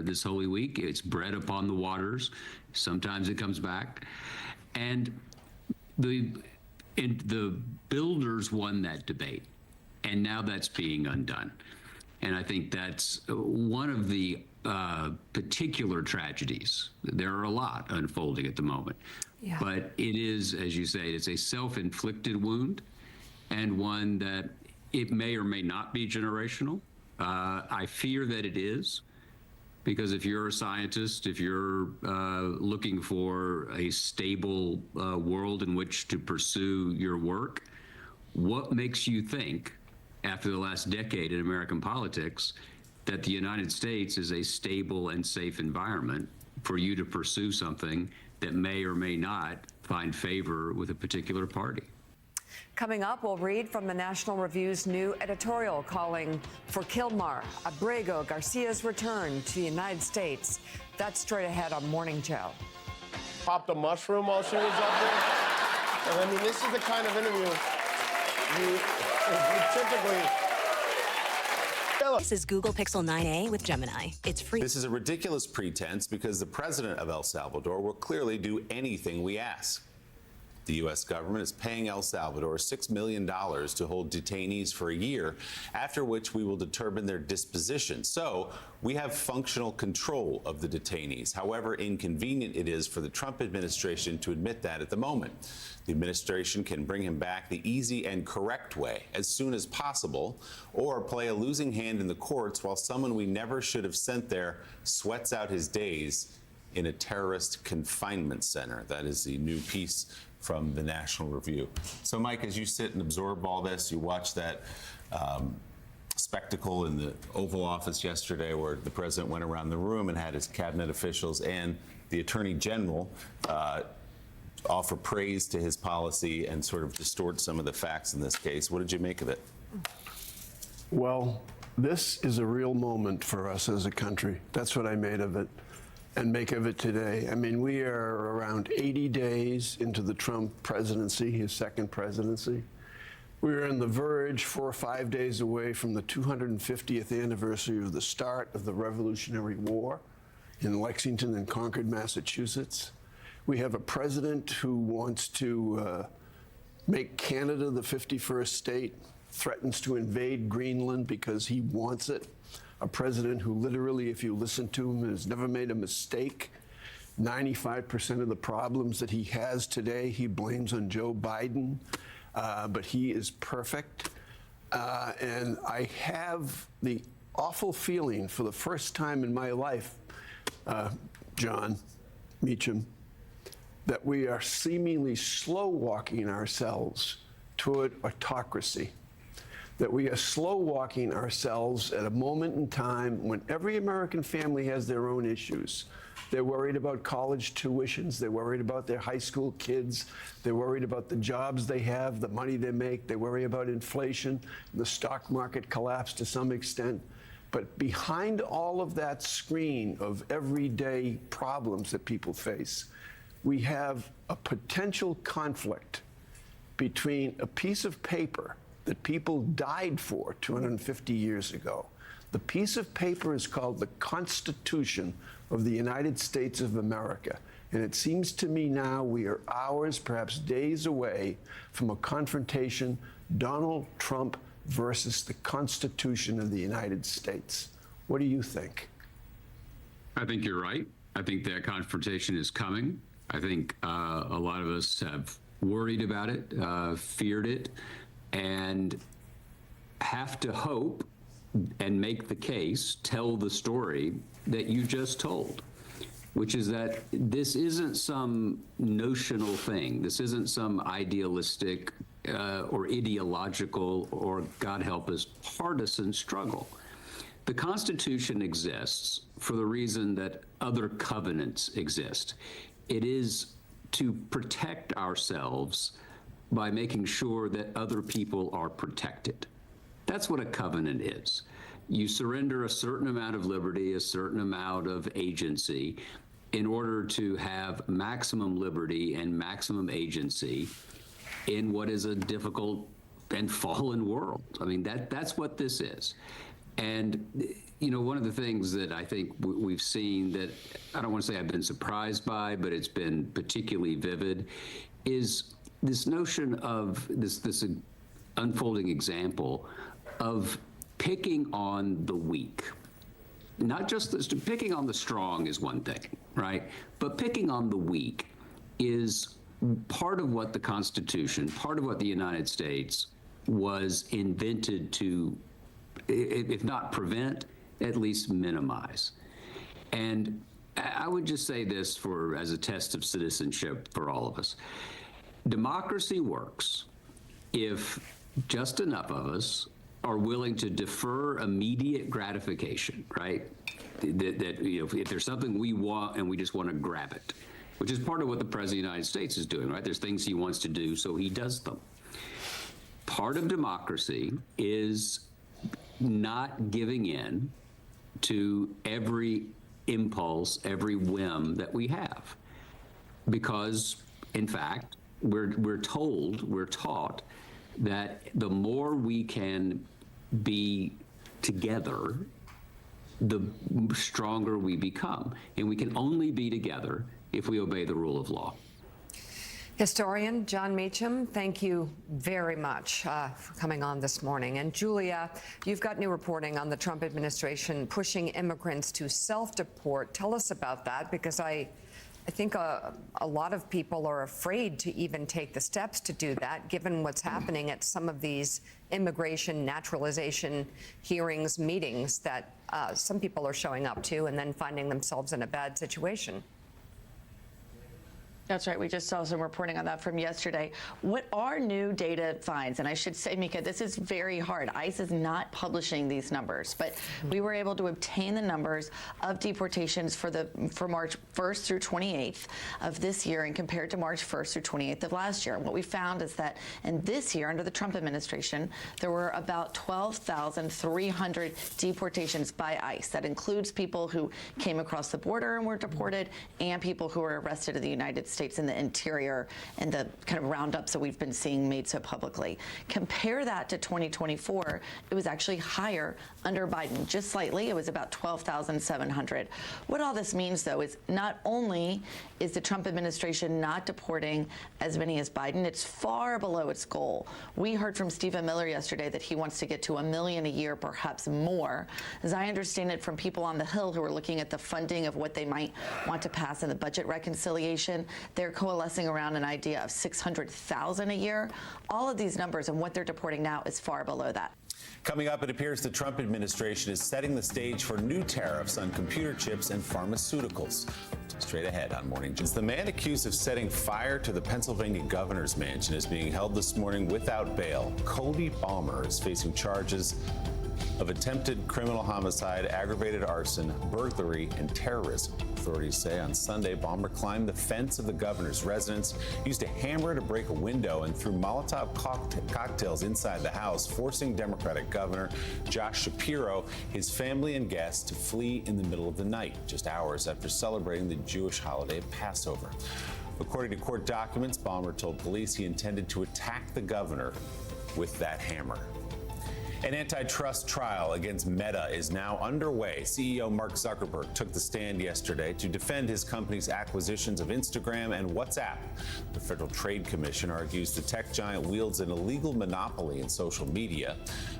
this Holy Week, it's bread upon the waters. Sometimes it comes back. And the builders won that debate, and now that's being undone. And I think that's one of the particular tragedies. There are a lot unfolding at the moment. Yeah. But it is, as you say, it's a self-inflicted wound, and one that it may or may not be generational. I fear that it is, because if you're a scientist, if you're looking for a stable world in which to pursue your work, what makes you think, after the last decade in American politics, that the United States is a stable and safe environment for you to pursue something that may or may not find favor with a particular party? Coming up, we'll read from the National Review's new editorial calling for Kilmar Abrego Garcia's return to the United States. That's straight ahead on Morning Joe. Popped a mushroom while she was up there. And I mean, this is the kind of interview you typically... This is Google Pixel 9a with Gemini. It's free. This is a ridiculous pretense because the president of El Salvador will clearly do anything we ask. The U.S. government is paying El Salvador $6 million to hold detainees for a year, after which we will determine their disposition. So we have functional control of the detainees. However inconvenient it is for the Trump administration to admit that at the moment. The administration can bring him back the easy and correct way as soon as possible, or play a losing hand in the courts while someone we never should have sent there sweats out his days in a terrorist confinement center. That is the new piece from the National Review. So, Mike, as you sit and absorb all this, you watch that spectacle in the Oval Office yesterday where the president went around the room and had his cabinet officials and the Attorney General offer praise to his policy and sort of distort some of the facts in this case. What did you make of it? Well, this is a real moment for us as a country. That's what I made of it and make of it today. I mean, we are around 80 days into the Trump presidency, his second presidency. We're on the verge, 4 or 5 days away from the 250th anniversary of the start of the Revolutionary War in Lexington and Concord, Massachusetts. We have a president who wants to make Canada the 51st state, threatens to invade Greenland because he wants it. A president who literally, if you listen to him, has never made a mistake. 95% of the problems that he has today, he blames on Joe Biden, but he is perfect. And I have the awful feeling for the first time in my life, John Meacham, that we are seemingly slow walking ourselves toward autocracy. That we are slow walking ourselves at a moment in time when every American family has their own issues. They're worried about college tuitions. They're worried about their high school kids. They're worried about the jobs they have, the money they make. They worry about inflation, the stock market collapse to some extent. But behind all of that screen of everyday problems that people face, we have a potential conflict between a piece of paper that people died for 250 years ago. The piece of paper is called the Constitution of the United States of America. And it seems to me now we are hours, perhaps days away from a confrontation, Donald Trump versus the Constitution of the United States. What do you think? I think you're right. I think that confrontation is coming. I think a lot of us have worried about it, feared it, and have to hope and make the case, tell the story that you just told, which is that this isn't some notional thing. This isn't some idealistic or ideological or, God help us, partisan struggle. The Constitution exists for the reason that other covenants exist. It is to protect ourselves by making sure that other people are protected. That's what a covenant is. You surrender a certain amount of liberty, a certain amount of agency in order to have maximum liberty and maximum agency in what is a difficult and fallen world. I mean, that's what this is. And, you know, one of the things that I think we've seen that I don't want to say I've been surprised by, but it's been particularly vivid, is this notion of this unfolding example of picking on the weak. Not just this, picking on the strong is one thing, right? But picking on the weak is part of what the Constitution, part of what the United States was invented to, if not prevent, at least minimize. And I would just say this as a test of citizenship for all of us. Democracy works if just enough of us are willing to defer immediate gratification, right? That you know, if there's something we want and we just want to grab it, which is part of what the President of the United States is doing, right? There's things he wants to do, so he does them. Part of democracy is not giving in to every impulse, every whim that we have. Because, in fact, we're taught that the more we can be together, the stronger we become. And we can only be together if we obey the rule of law. Historian John Meacham, thank you very much for coming on this morning. And Julia, you've got new reporting on the Trump administration pushing immigrants to self-deport. Tell us about that, because I think a lot of people are afraid to even take the steps to do that, given what's happening at some of these immigration naturalization hearings, meetings that some people are showing up to and then finding themselves in a bad situation. That's right. We just saw some reporting on that from yesterday. What our new data finds, and I should say, Mika, this is very hard. ICE is not publishing these numbers, but we were able to obtain the numbers of deportations for March 1st through 28th of this year and compared to March 1st through 28th of last year. And what we found is that in this year, under the Trump administration, there were about 12,300 deportations by ICE. That includes people who came across the border and were deported, and people who were arrested in the United States in the interior, and the kind of roundups that we've been seeing made so publicly. Compare that to 2024, it was actually higher under Biden, just slightly. It was about 12,700. What all this means, though, is not only is the Trump administration not deporting as many as Biden, it's far below its goal. We heard from Stephen Miller yesterday that he wants to get to 1 million a year, perhaps more. As I understand it from people on the Hill who are looking at the funding of what they might want to pass in the budget reconciliation, they're coalescing around an idea of 600,000 a year. All of these numbers and what they're deporting now is far below that. Coming up, it appears the Trump administration is setting the stage for new tariffs on computer chips and pharmaceuticals. Straight ahead on Morning Joe. The man accused of setting fire to the Pennsylvania governor's mansion is being held this morning without bail. Cody Balmer is facing charges of attempted criminal homicide, aggravated arson, burglary, and terrorism. Authorities say on Sunday, Balmer climbed the fence of the governor's residence, used a hammer to break a window, and threw Molotov cocktails inside the house, forcing Democratic Governor Josh Shapiro, his family, and guests to flee in the middle of the night, just hours after celebrating the Jewish holiday of Passover. According to court documents, Balmer told police he intended to attack the governor with that hammer. An antitrust trial against Meta is now underway. CEO Mark Zuckerberg took the stand yesterday to defend his company's acquisitions of Instagram and WhatsApp. The Federal Trade Commission argues the tech giant wields an illegal monopoly in social media.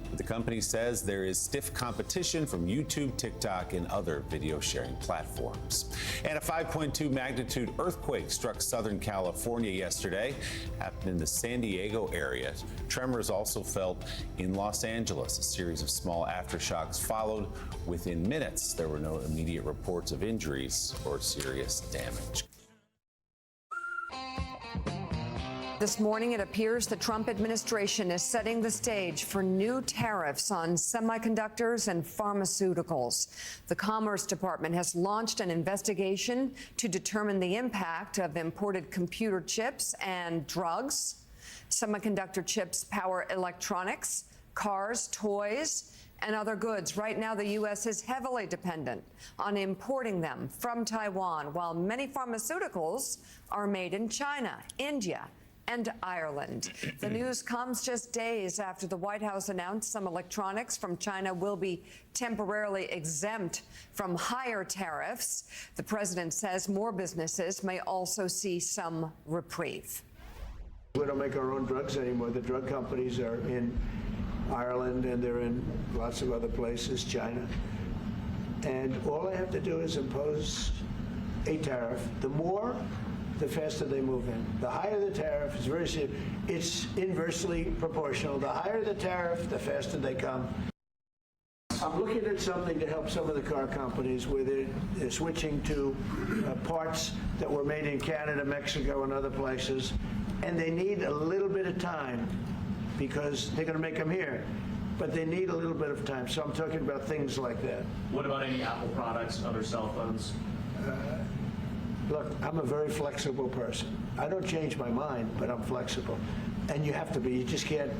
But the company says there is stiff competition from YouTube, TikTok, and other video sharing platforms. And a 5.2 magnitude earthquake struck Southern California yesterday. Happened in the San Diego area. Tremors also felt in Los Angeles. A series of small aftershocks followed within minutes. There were no immediate reports of injuries or serious damage. This morning, it appears the Trump administration is setting the stage for new tariffs on semiconductors and pharmaceuticals. The Commerce Department has launched an investigation to determine the impact of imported computer chips and drugs. Semiconductor chips power electronics, cars, toys, and other goods. Right now, the U.S. is heavily dependent on importing them from Taiwan, while many pharmaceuticals are made in China, India, and Ireland. The news comes just days after the White House announced some electronics from China will be temporarily exempt from higher tariffs. The president says more businesses may also see some reprieve. We don't make our own drugs anymore. The drug companies are in Ireland, and they're in lots of other places, China. And all I have to do is impose a tariff. The more, the faster they move in. The higher the tariff, it's very simple. It's inversely proportional. The higher the tariff, the faster they come. I'm looking at something to help some of the car companies where they're switching to parts that were made in Canada, Mexico, and other places, and they need a little bit of time, because they're going to make them here, but they need a little bit of time. So I'm talking about things like that. What about any Apple products, other cell phones? Look, I'm a very flexible person. I don't change my mind, but I'm flexible. And you have to be. You just can't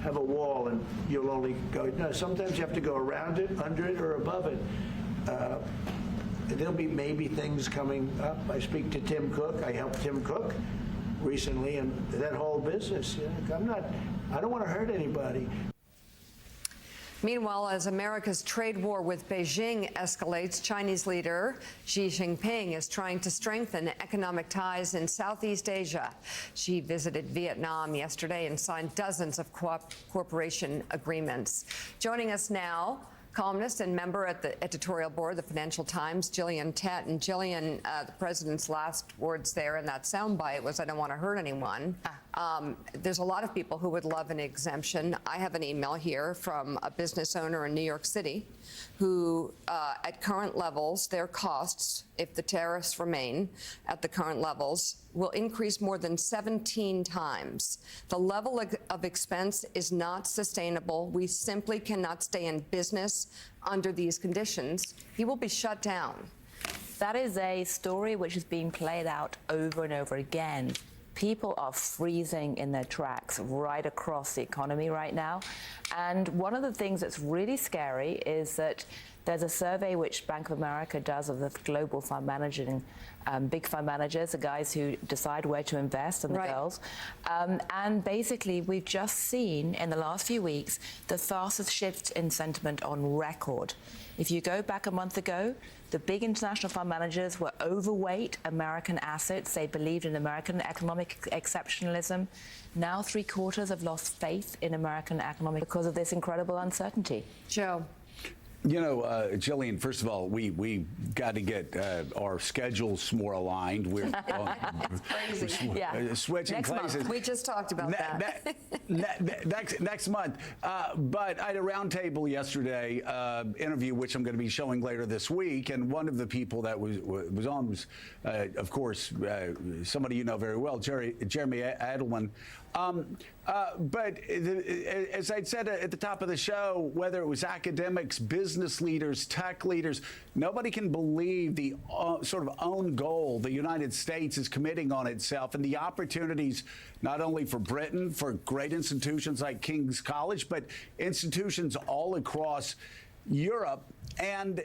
have a wall and you'll only go. No, sometimes you have to go around it, under it, or above it. There'll be maybe things coming up. I speak to Tim Cook. I helped Tim Cook recently, and that whole business. I don't want to hurt anybody. Meanwhile, as America's trade war with Beijing escalates, Chinese leader Xi Jinping is trying to strengthen economic ties in Southeast Asia. Xi visited Vietnam yesterday and signed dozens of cooperation agreements. Joining us now, columnist and member at the editorial board of the Financial Times, Gillian Tett. And Gillian, the president's last words there in that soundbite was, "I don't want to hurt anyone." There's a lot of people who would love an exemption. I have an email here from a business owner in New York City who, at current levels, their costs, if the tariffs remain at the current levels, will increase more than 17 times. The level of expense is not sustainable. We simply cannot stay in business under these conditions. He will be shut down. That is a story which is being played out over and over again. People are freezing in their tracks right across the economy right now. And one of the things that's really scary is that there's a survey which Bank of America does of the global fund managing, big fund managers, the guys who decide where to invest, and the girls. And basically, we've just seen in the last few weeks the fastest shift in sentiment on record. If you go back a month ago, the big international fund managers were overweight American assets. They believed in American economic exceptionalism. Now 3/4 have lost faith in American economic because of this incredible uncertainty. Joe. You know, Gillian, first of all, we got to get our schedules more aligned. We're switching next places. Month. We just talked about that. Next month. But I had a roundtable yesterday interview, which I'm going to be showing later this week. And one of the people that was on was, of course, somebody you know very well, Jeremy Adelman. But as I said at the top of the show, whether it was academics, business leaders, tech leaders, nobody can believe the sort of own goal the United States is committing on itself and the opportunities not only for Britain, for great institutions like King's College, but institutions all across Europe. And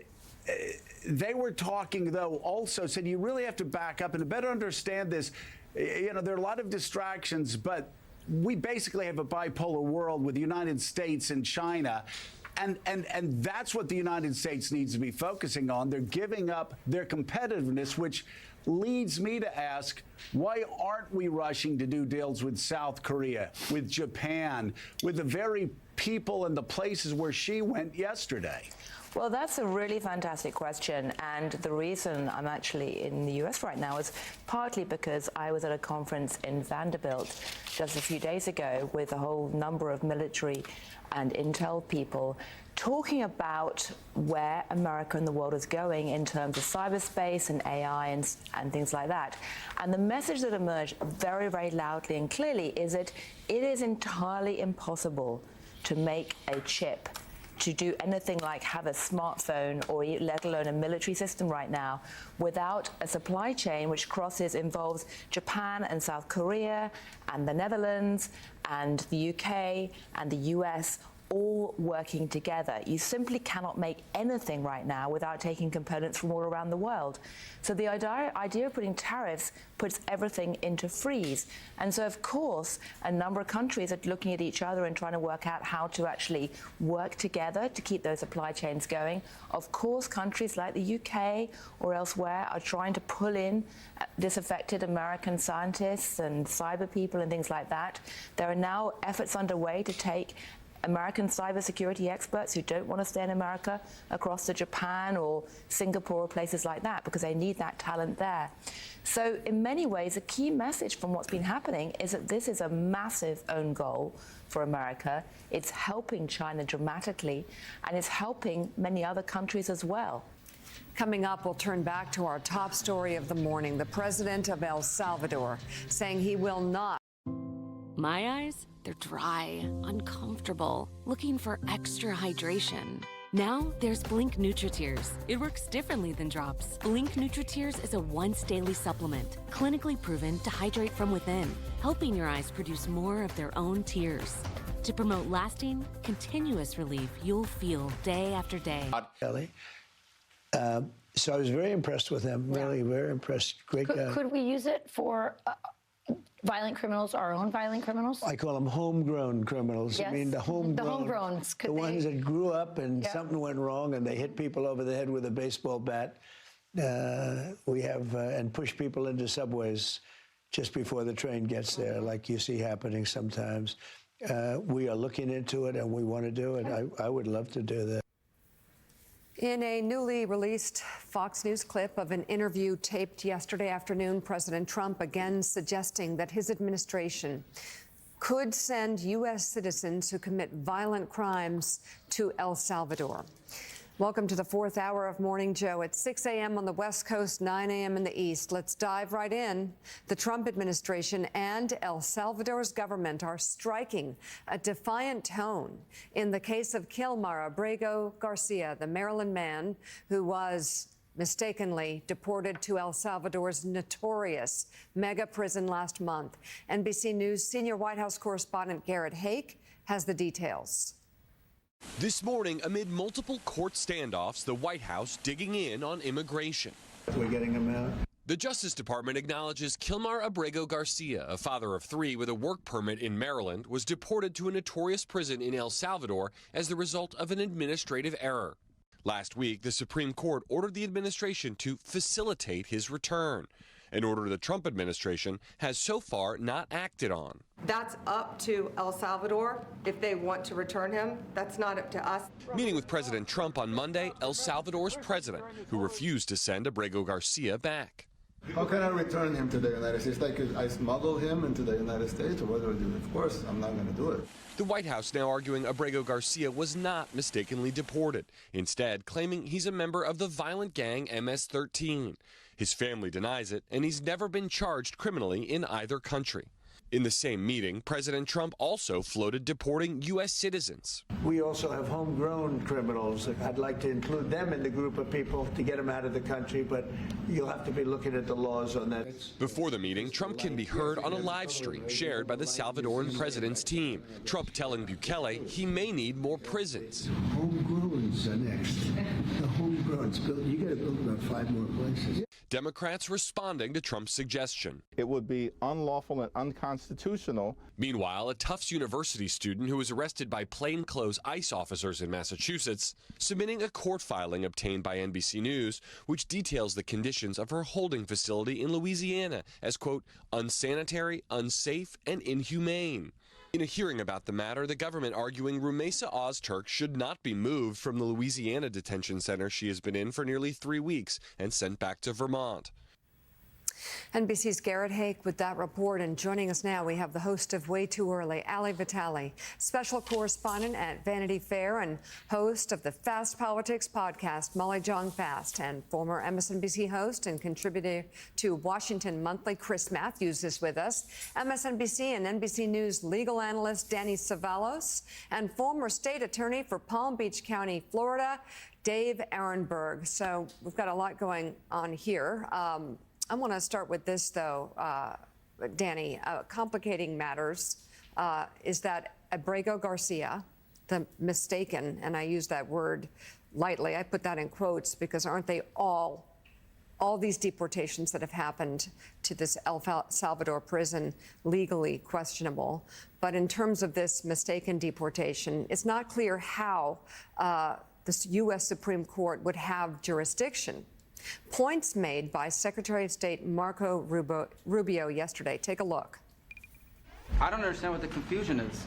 they were talking, though, also said you really have to back up and to better understand this. You know, there are a lot of distractions, but we basically have a bipolar world with the United States and China. And that's what the United States needs to be focusing on. They're giving up their competitiveness, which leads me to ask, why aren't we rushing to do deals with South Korea, with Japan, with the very people and the places where she went yesterday? Well, that's a really fantastic question. And the reason I'm actually in the US right now is partly because I was at a conference in Vanderbilt just a few days ago with a whole number of military and intel people talking about where America and the world is going in terms of cyberspace and AI and things like that. And the message that emerged very, very loudly and clearly is that it is entirely impossible to make a chip, to do anything like have a smartphone or let alone a military system right now without a supply chain which involves Japan and South Korea and the Netherlands and the UK and the US all working together. You simply cannot make anything right now without taking components from all around the world. So the idea of putting tariffs puts everything into freeze. And so, of course, a number of countries are looking at each other and trying to work out how to actually work together to keep those supply chains going. Of course, countries like the UK or elsewhere are trying to pull in disaffected American scientists and cyber people and things like that. There are now efforts underway to take American cybersecurity experts who don't want to stay in America across to Japan or Singapore or places like that because they need that talent there. So in many ways, a key message from what's been happening is that this is a massive own goal for America. It's helping China dramatically, and it's helping many other countries as well. Coming up, we'll turn back to our top story of the morning. The president of El Salvador saying he will not. My eyes, they're dry, uncomfortable, looking for extra hydration. Now there's Blink NutriTears. It works differently than drops. Blink NutriTears is a once daily supplement, clinically proven to hydrate from within, helping your eyes produce more of their own tears. To promote lasting, continuous relief you'll feel day after day. So I was very impressed with him, really very impressed. Great guy. Could we use it for Violent criminals, our own violent criminals? I call them homegrown criminals. Yes. I mean, the homegrowns. The ones that grew up and something went wrong and they hit people over the head with a baseball bat. We have, and push people into subways just before the train gets there, like you see happening sometimes. We are looking into it and we want to do it. I would love to do that. In a newly released Fox News clip of an interview taped yesterday afternoon, President Trump again suggesting that his administration could send U.S. citizens who commit violent crimes to El Salvador. Welcome to the fourth hour of Morning Joe at 6 a.m. on the West Coast, 9 a.m. in the East. Let's dive right in. The Trump administration and El Salvador's government are striking a defiant tone in the case of Kilmar Abrego Garcia, the Maryland man who was mistakenly deported to El Salvador's notorious mega prison last month. NBC News senior White House correspondent Garrett Hake has the details. This morning, amid multiple court standoffs, the White House digging in on immigration. We're getting them out. The Justice Department acknowledges Kilmar Abrego Garcia, a father of three with a work permit in Maryland, was deported to a notorious prison in El Salvador as the result of an administrative error. Last week, the Supreme Court ordered the administration to facilitate his return, an order the Trump administration has so far not acted on. That's up to El Salvador if they want to return him. That's not up to us. Meeting with President Trump on Monday, El Salvador's president, who refused to send Abrego Garcia back. How can I return him to the United States? Like I smuggle him into the United States, or what do I do? Of course, I'm not going to do it. The White House now arguing Abrego Garcia was not mistakenly deported, instead claiming he's a member of the violent gang MS-13. His family denies it, and he's never been charged criminally in either country. In the same meeting, President Trump also floated deporting U.S. citizens. We also have homegrown criminals. I'd like to include them in the group of people to get them out of the country, but you'll have to be looking at the laws on that. Before the meeting, Trump can be heard on a live stream shared by the Salvadoran president's team. Trump telling Bukele he may need more prisons. Homegrowns are next. The homegrowns. You got to build about 5 more places. Democrats responding to Trump's suggestion. It would be unlawful and unconstitutional. Meanwhile, a Tufts University student who was arrested by plainclothes ICE officers in Massachusetts submitting a court filing obtained by NBC News, which details the conditions of her holding facility in Louisiana as, quote, unsanitary, unsafe, and inhumane. In a hearing about the matter, the government arguing Rumeysa Ozturk should not be moved from the Louisiana detention center she has been in for nearly 3 weeks and sent back to Vermont. NBC's Garrett Hake with that report. And joining us now, we have the host of Way Too Early, Ali Vitale, special correspondent at Vanity Fair and host of the Fast Politics podcast, Molly Jong Fast, and former MSNBC host and contributor to Washington Monthly, Chris Matthews, is with us. MSNBC and NBC News legal analyst Danny Savalos, and former state attorney for Palm Beach County, Florida, Dave Ehrenberg. So we've got a lot going on here. I want to start with this, though, Danny. Complicating matters is that Abrego Garcia, the mistaken, and I use that word lightly, I put that in quotes because aren't they all these deportations that have happened to this El Salvador prison legally questionable? But in terms of this mistaken deportation, it's not clear how the U.S. Supreme Court would have jurisdiction. Points made by Secretary of State Marco Rubio yesterday. Take a look. I don't understand what the confusion is.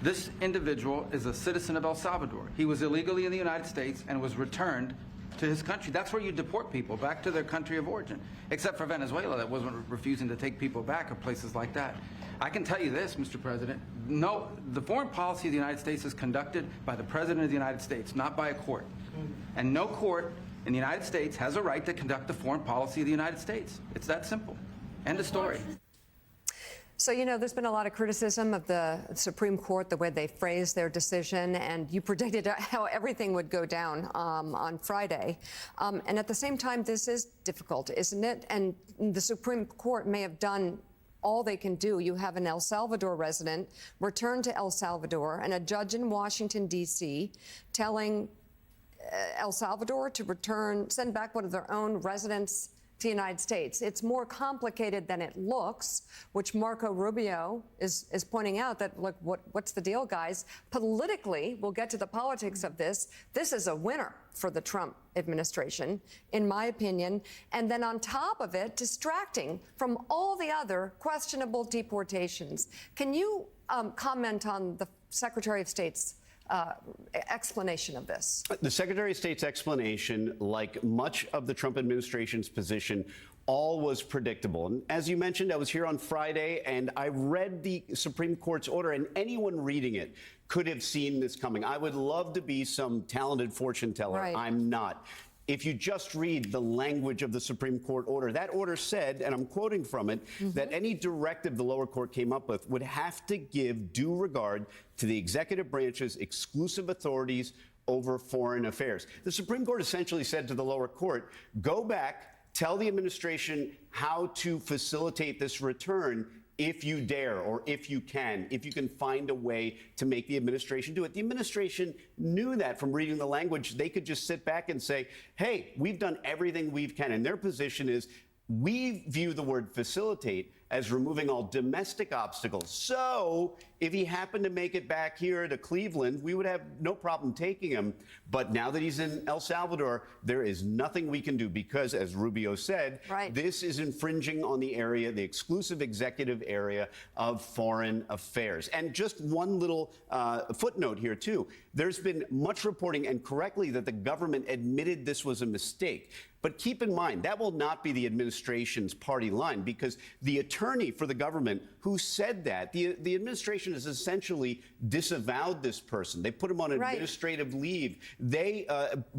This individual is a citizen of El Salvador. He was illegally in the United States and was returned to his country. That's where you deport people, back to their country of origin, except for Venezuela that wasn't refusing to take people back, or places like that. I can tell you this, Mr. President, no, the foreign policy of the United States is conducted by the President of the United States, not by a court. And no court in the United States has a right to conduct the foreign policy of the United States. It's that simple. End of story. So, you know, there's been a lot of criticism of the Supreme Court, the way they phrased their decision, and you predicted how everything would go down on Friday. And at the same time, this is difficult, isn't it? And the Supreme Court may have done all they can do. You have an El Salvador resident return to El Salvador, and a judge in Washington, D.C., telling El Salvador to send back one of their own residents to the United States. It's more complicated than it looks, which Marco Rubio is pointing out that, look, what's the deal, guys? Politically, we'll get to the politics of this. This is a winner for the Trump administration, in my opinion. And then on top of it, distracting from all the other questionable deportations. Can you comment on the Secretary of State's explanation of this? The Secretary of State's explanation, like much of the Trump administration's position, all was predictable. And as you mentioned, I was here on Friday and I read the Supreme Court's order, and anyone reading it could have seen this coming. I would love to be some talented fortune teller. Right. I'm not. If you just read the language of the Supreme Court order, that order said, and I'm quoting from it, that any directive the lower court came up with would have to give due regard to the executive branch's exclusive authorities over foreign affairs. The Supreme Court essentially said to the lower court, go back, tell the administration how to facilitate this return if you dare, or if you can find a way to make the administration do it. The administration knew that from reading the language. They could just sit back and say, hey, we've done everything we can. And their position is, we view the word facilitate as removing all domestic obstacles. So if he happened to make it back here to Cleveland, we would have no problem taking him. But now that he's in El Salvador, there is nothing we can do because, as Rubio said, this is infringing on the area, the exclusive executive area of foreign affairs. And just one little footnote here, too. There's been much reporting, and correctly, that the government admitted this was a mistake. But keep in mind, that will not be the administration's party line, because the attorney for the government who said that, the administration has essentially disavowed this person. They put him on administrative leave. They,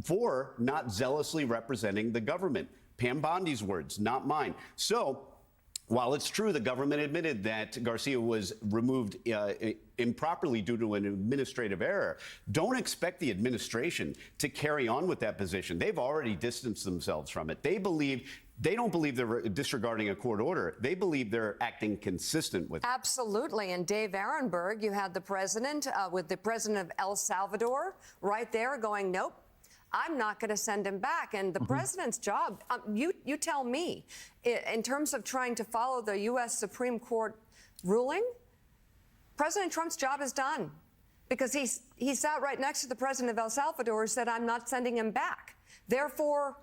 for not zealously representing the government. Pam Bondi's words, not mine. So, while it's true the government admitted that Garcia was removed improperly due to an administrative error, don't expect the administration to carry on with that position. They've already distanced themselves from it. They don't believe they're disregarding a court order. They believe they're acting consistent with it. Absolutely. And Dave Arenberg, you had the president with the president of El Salvador right there going, nope, I'm not going to send him back. And the president's job, you tell me, in terms of trying to follow the U.S. Supreme Court ruling, President Trump's job is done, because he sat right next to the president of El Salvador and said, I'm not sending him back. Therefore,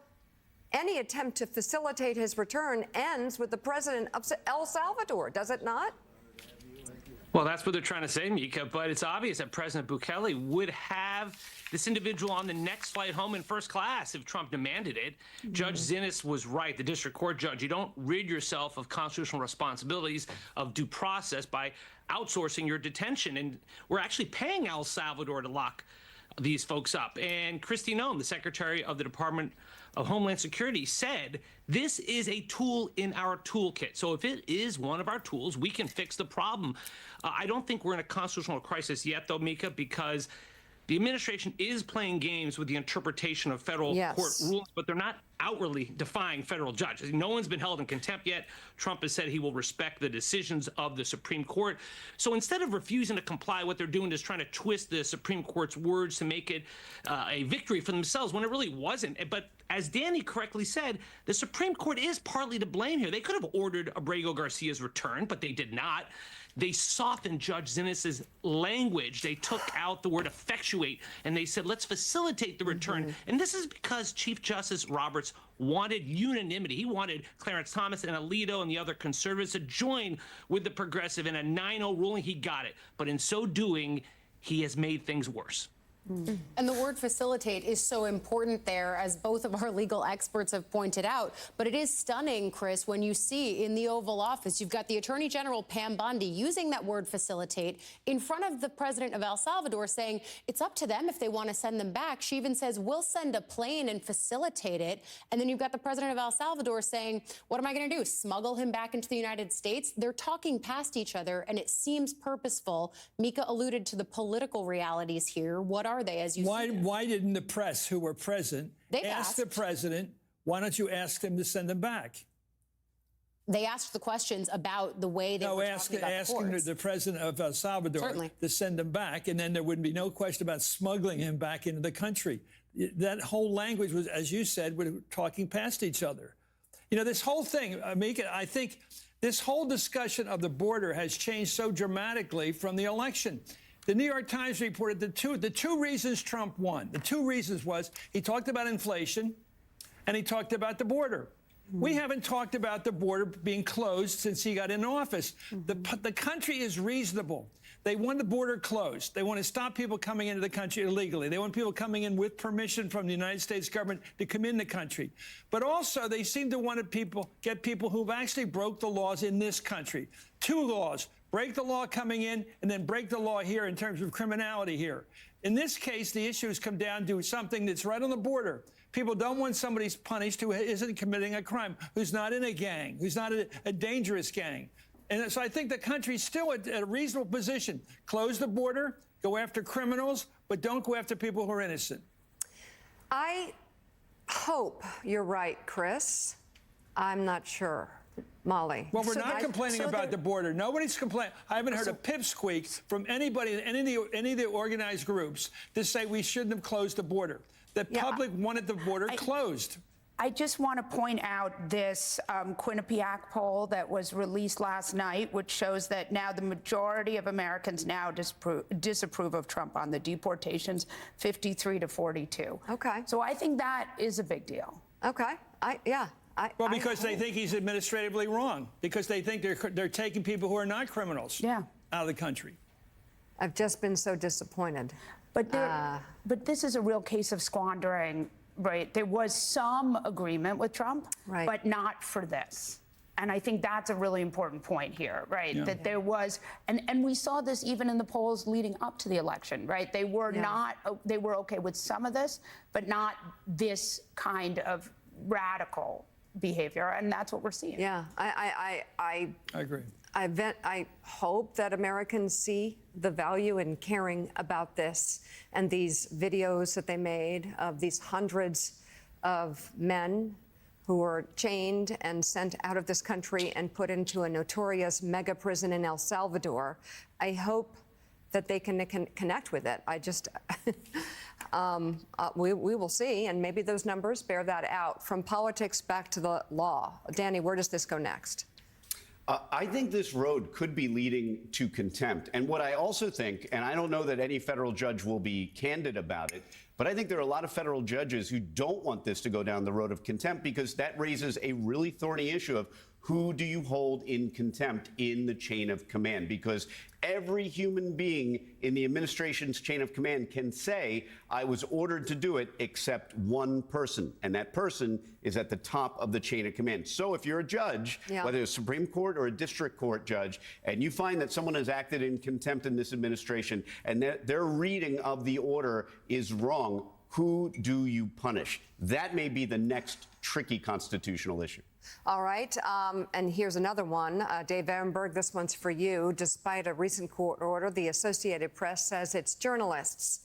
any attempt to facilitate his return ends with the president of El Salvador, does it not? Well, that's what they're trying to say, Mika, but it's obvious that President Bukele would have this individual on the next flight home in first class if Trump demanded it. Judge Zinnes was right, the district court judge. You don't rid yourself of constitutional responsibilities of due process by outsourcing your detention. And we're actually paying El Salvador to lock these folks up. And Kristi Noem, the Secretary of the Department of Homeland Security, said this is a tool in our toolkit. So if it is one of our tools, we can fix the problem. I don't think we're in a constitutional crisis yet, though, Mika, because the administration is playing games with the interpretation of federal court rulings, but they're not outwardly defying federal judges. No one's been held in contempt yet. Trump has said he will respect the decisions of the Supreme Court. So instead of refusing to comply, what they're doing is trying to twist the Supreme Court's words to make it a victory for themselves when it really wasn't. But as Danny correctly said, the Supreme Court is partly to blame here. They could have ordered Abrego Garcia's return, but they did not. They softened Judge Zinnes' language. They took out the word effectuate, and they said, let's facilitate the return. And this is because Chief Justice Roberts wanted unanimity. He wanted Clarence Thomas and Alito and the other conservatives to join with the progressive in a 9-0 ruling. He got it. But in so doing, he has made things worse. And the word facilitate is so important there, as both of our legal experts have pointed out. But it is stunning, Chris, when you see in the Oval Office, you've got the Attorney General Pam Bondi using that word facilitate in front of the president of El Salvador, saying it's up to them if they want to send them back. She even says, we'll send a plane and facilitate it. And then you've got the president of El Salvador saying, what am I going to do? Smuggle him back into the United States? They're talking past each other, and it seems purposeful. Mika alluded to the political realities here. What are they, as you see them? Why didn't the press who were present ask the president, why don't you ask them to send them back? They asked the questions about the way they were talking about asking the president of El Salvador to send him back, and then there would be no question about smuggling him back into the country. That whole language was, as you said, we're talking past each other. You know, this whole thing, Mika, I think this whole discussion of the border has changed so dramatically from the election. The New York Times reported the two reasons Trump won. The two reasons was he talked about inflation and he talked about the border. We haven't talked about the border being closed since he got in office. The country is reasonable. They want the border closed. They want to stop people coming into the country illegally. They want people coming in with permission from the United States government to come in the country. But also, they seem to want to get people who've actually broke the laws in this country. Two laws. Break the law coming in, and then break the law here in terms of criminality here. In this case, the issue has come down to something that's right on the border. People don't want somebody punished who isn't committing a crime, who's not in a gang, who's not a dangerous gang. And so I think the country's still at a reasonable position. Close the border, go after criminals, but don't go after people who are innocent. I hope you're right, Chris. I'm not sure. Molly. Well, we're not complaining about the border. Nobody's complaining. I haven't heard a pipsqueak from anybody, any of the organized groups, to say we shouldn't have closed the border. The public wanted the border closed. I just want to point out this Quinnipiac poll that was released last night, which shows that now the majority of Americans now disapprove of Trump on the deportations, 53 to 42. Okay. So I think that is a big deal. Okay. Well, because they think he's administratively wrong, because they think they're taking people who are not criminals out of the country. I've just been so disappointed. But this is a real case of squandering, right? There was some agreement with Trump, but not for this. And I think that's a really important point here, right? Yeah. That there was, and we saw this even in the polls leading up to the election, right? They were they were okay with some of this, but not this kind of radical behavior, and that's what we're seeing. Yeah, I agree. I hope that Americans see the value in caring about this and these videos that they made of these hundreds of men who were chained and sent out of this country and put into a notorious mega prison in El Salvador. I hope that they can connect with it. I just, we will see, and maybe those numbers bear that out. From politics back to the law. Danny, where does this go next? I think this road could be leading to contempt. And what I also think, and I don't know that any federal judge will be candid about it, but I think there are a lot of federal judges who don't want this to go down the road of contempt, because that raises a really thorny issue of who do you hold in contempt in the chain of command? Because every human being in the administration's chain of command can say, I was ordered to do it, except one person. And that person is at the top of the chain of command. So if you're a judge, whether it's a Supreme Court or a district court judge, and you find that someone has acted in contempt in this administration and their reading of the order is wrong, who do you punish? That may be the next tricky constitutional issue. All right, and here's another one. Dave Ehrenberg, this one's for you. Despite a recent court order, the Associated Press says its journalists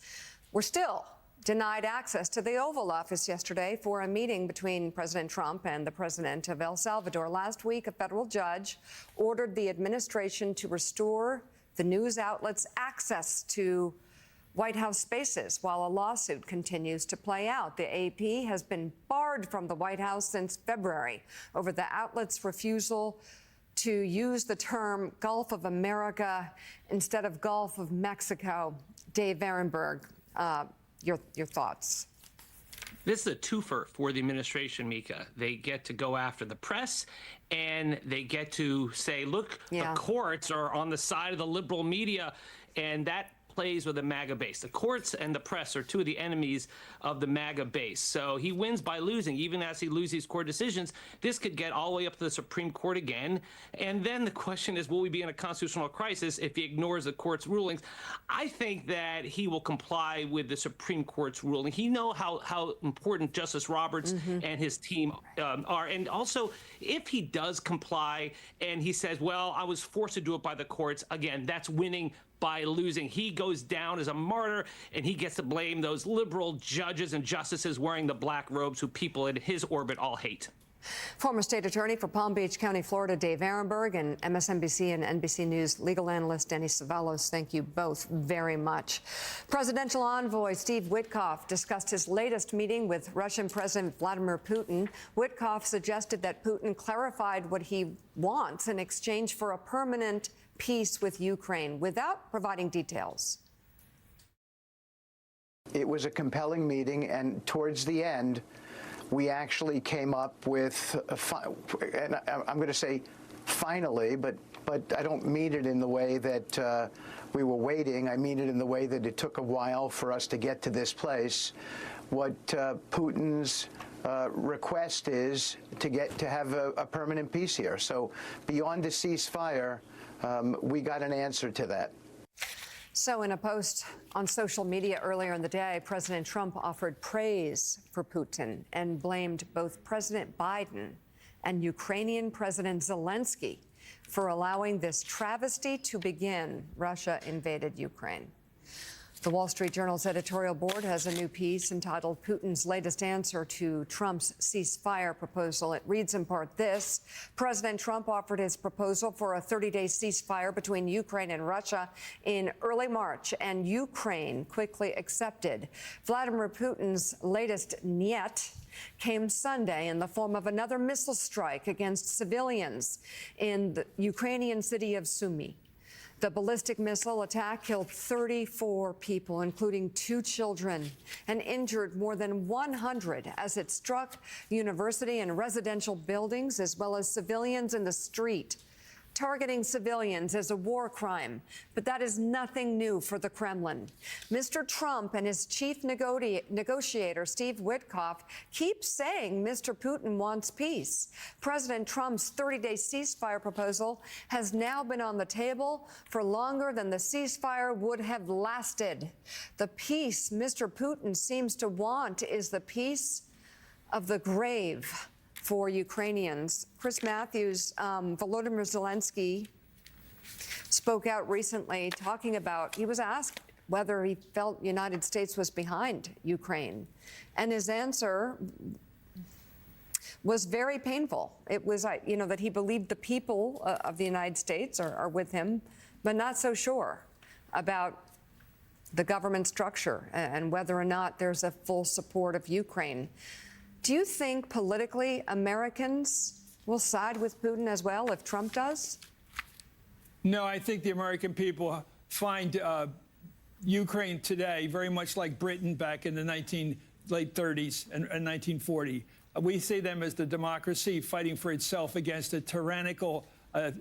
were still denied access to the Oval Office yesterday for a meeting between President Trump and the president of El Salvador. Last week, a federal judge ordered the administration to restore the news outlets' access to White House spaces while a lawsuit continues to play out. The AP has been barred from the White House since February over the outlet's refusal to use the term Gulf of America instead of Gulf of Mexico. Dave Ehrenberg, your thoughts? This is a twofer for the administration, Mika. They get to go after the press, and they get to say, look, the courts are on the side of the liberal media, and that plays with the MAGA base. The courts and the press are two of the enemies of the MAGA base. So he wins by losing. Even as he loses court decisions, this could get all the way up to the Supreme Court again. And then the question is, will we be in a constitutional crisis if he ignores the court's rulings? I think that he will comply with the Supreme Court's ruling. He knows how important Justice Roberts and his team are. And also, if he does comply and he says, well, I was forced to do it by the courts, again, that's winning by losing. He goes down as a martyr, and he gets to blame those liberal judges and justices wearing the black robes who people in his orbit all hate. Former state attorney for Palm Beach County, Florida, Dave Arenberg, and MSNBC and NBC News legal analyst Danny Cevallos, thank you both very much. Presidential envoy Steve Witkoff discussed his latest meeting with Russian President Vladimir Putin. Witkoff suggested that Putin clarified what he wants in exchange for a permanent peace with Ukraine without providing details. It was a compelling meeting, and towards the end, we actually came up with, and I'm going to say finally, but I don't mean it in the way that we were waiting. I mean it in the way that it took a while for us to get to this place. What Putin's request is to have a permanent peace here. So beyond a ceasefire, we got an answer to that. So in a post on social media earlier in the day, President Trump offered praise for Putin and blamed both President Biden and Ukrainian President Zelensky for allowing this travesty to begin. Russia invaded Ukraine. The Wall Street Journal's editorial board has a new piece entitled Putin's Latest Answer to Trump's Ceasefire Proposal. It reads in part this: President Trump offered his proposal for a 30-day ceasefire between Ukraine and Russia in early March, and Ukraine quickly accepted. Vladimir Putin's latest niet came Sunday in the form of another missile strike against civilians in the Ukrainian city of Sumy. The ballistic missile attack killed 34 people, including 2 children, and injured more than 100 as it struck university and residential buildings, as well as civilians in the street. Targeting civilians is a war crime, but that is nothing new for the Kremlin. Mr. Trump and his chief negotiator, Steve Witkoff, keep saying Mr. Putin wants peace. President Trump's 30-day ceasefire proposal has now been on the table for longer than the ceasefire would have lasted. The peace Mr. Putin seems to want is the peace of the grave for Ukrainians. Chris Matthews, Volodymyr Zelensky spoke out recently talking about, he was asked whether he felt the United States was behind Ukraine. And his answer was very painful. It was, that he believed the people of the United States are with him, but not so sure about the government structure and whether or not there's a full support of Ukraine. Do you think politically Americans will side with Putin as well if Trump does? No, I think the American people find Ukraine today very much like Britain back in the late 30s and 1940. We see them as the democracy fighting for itself against a tyrannical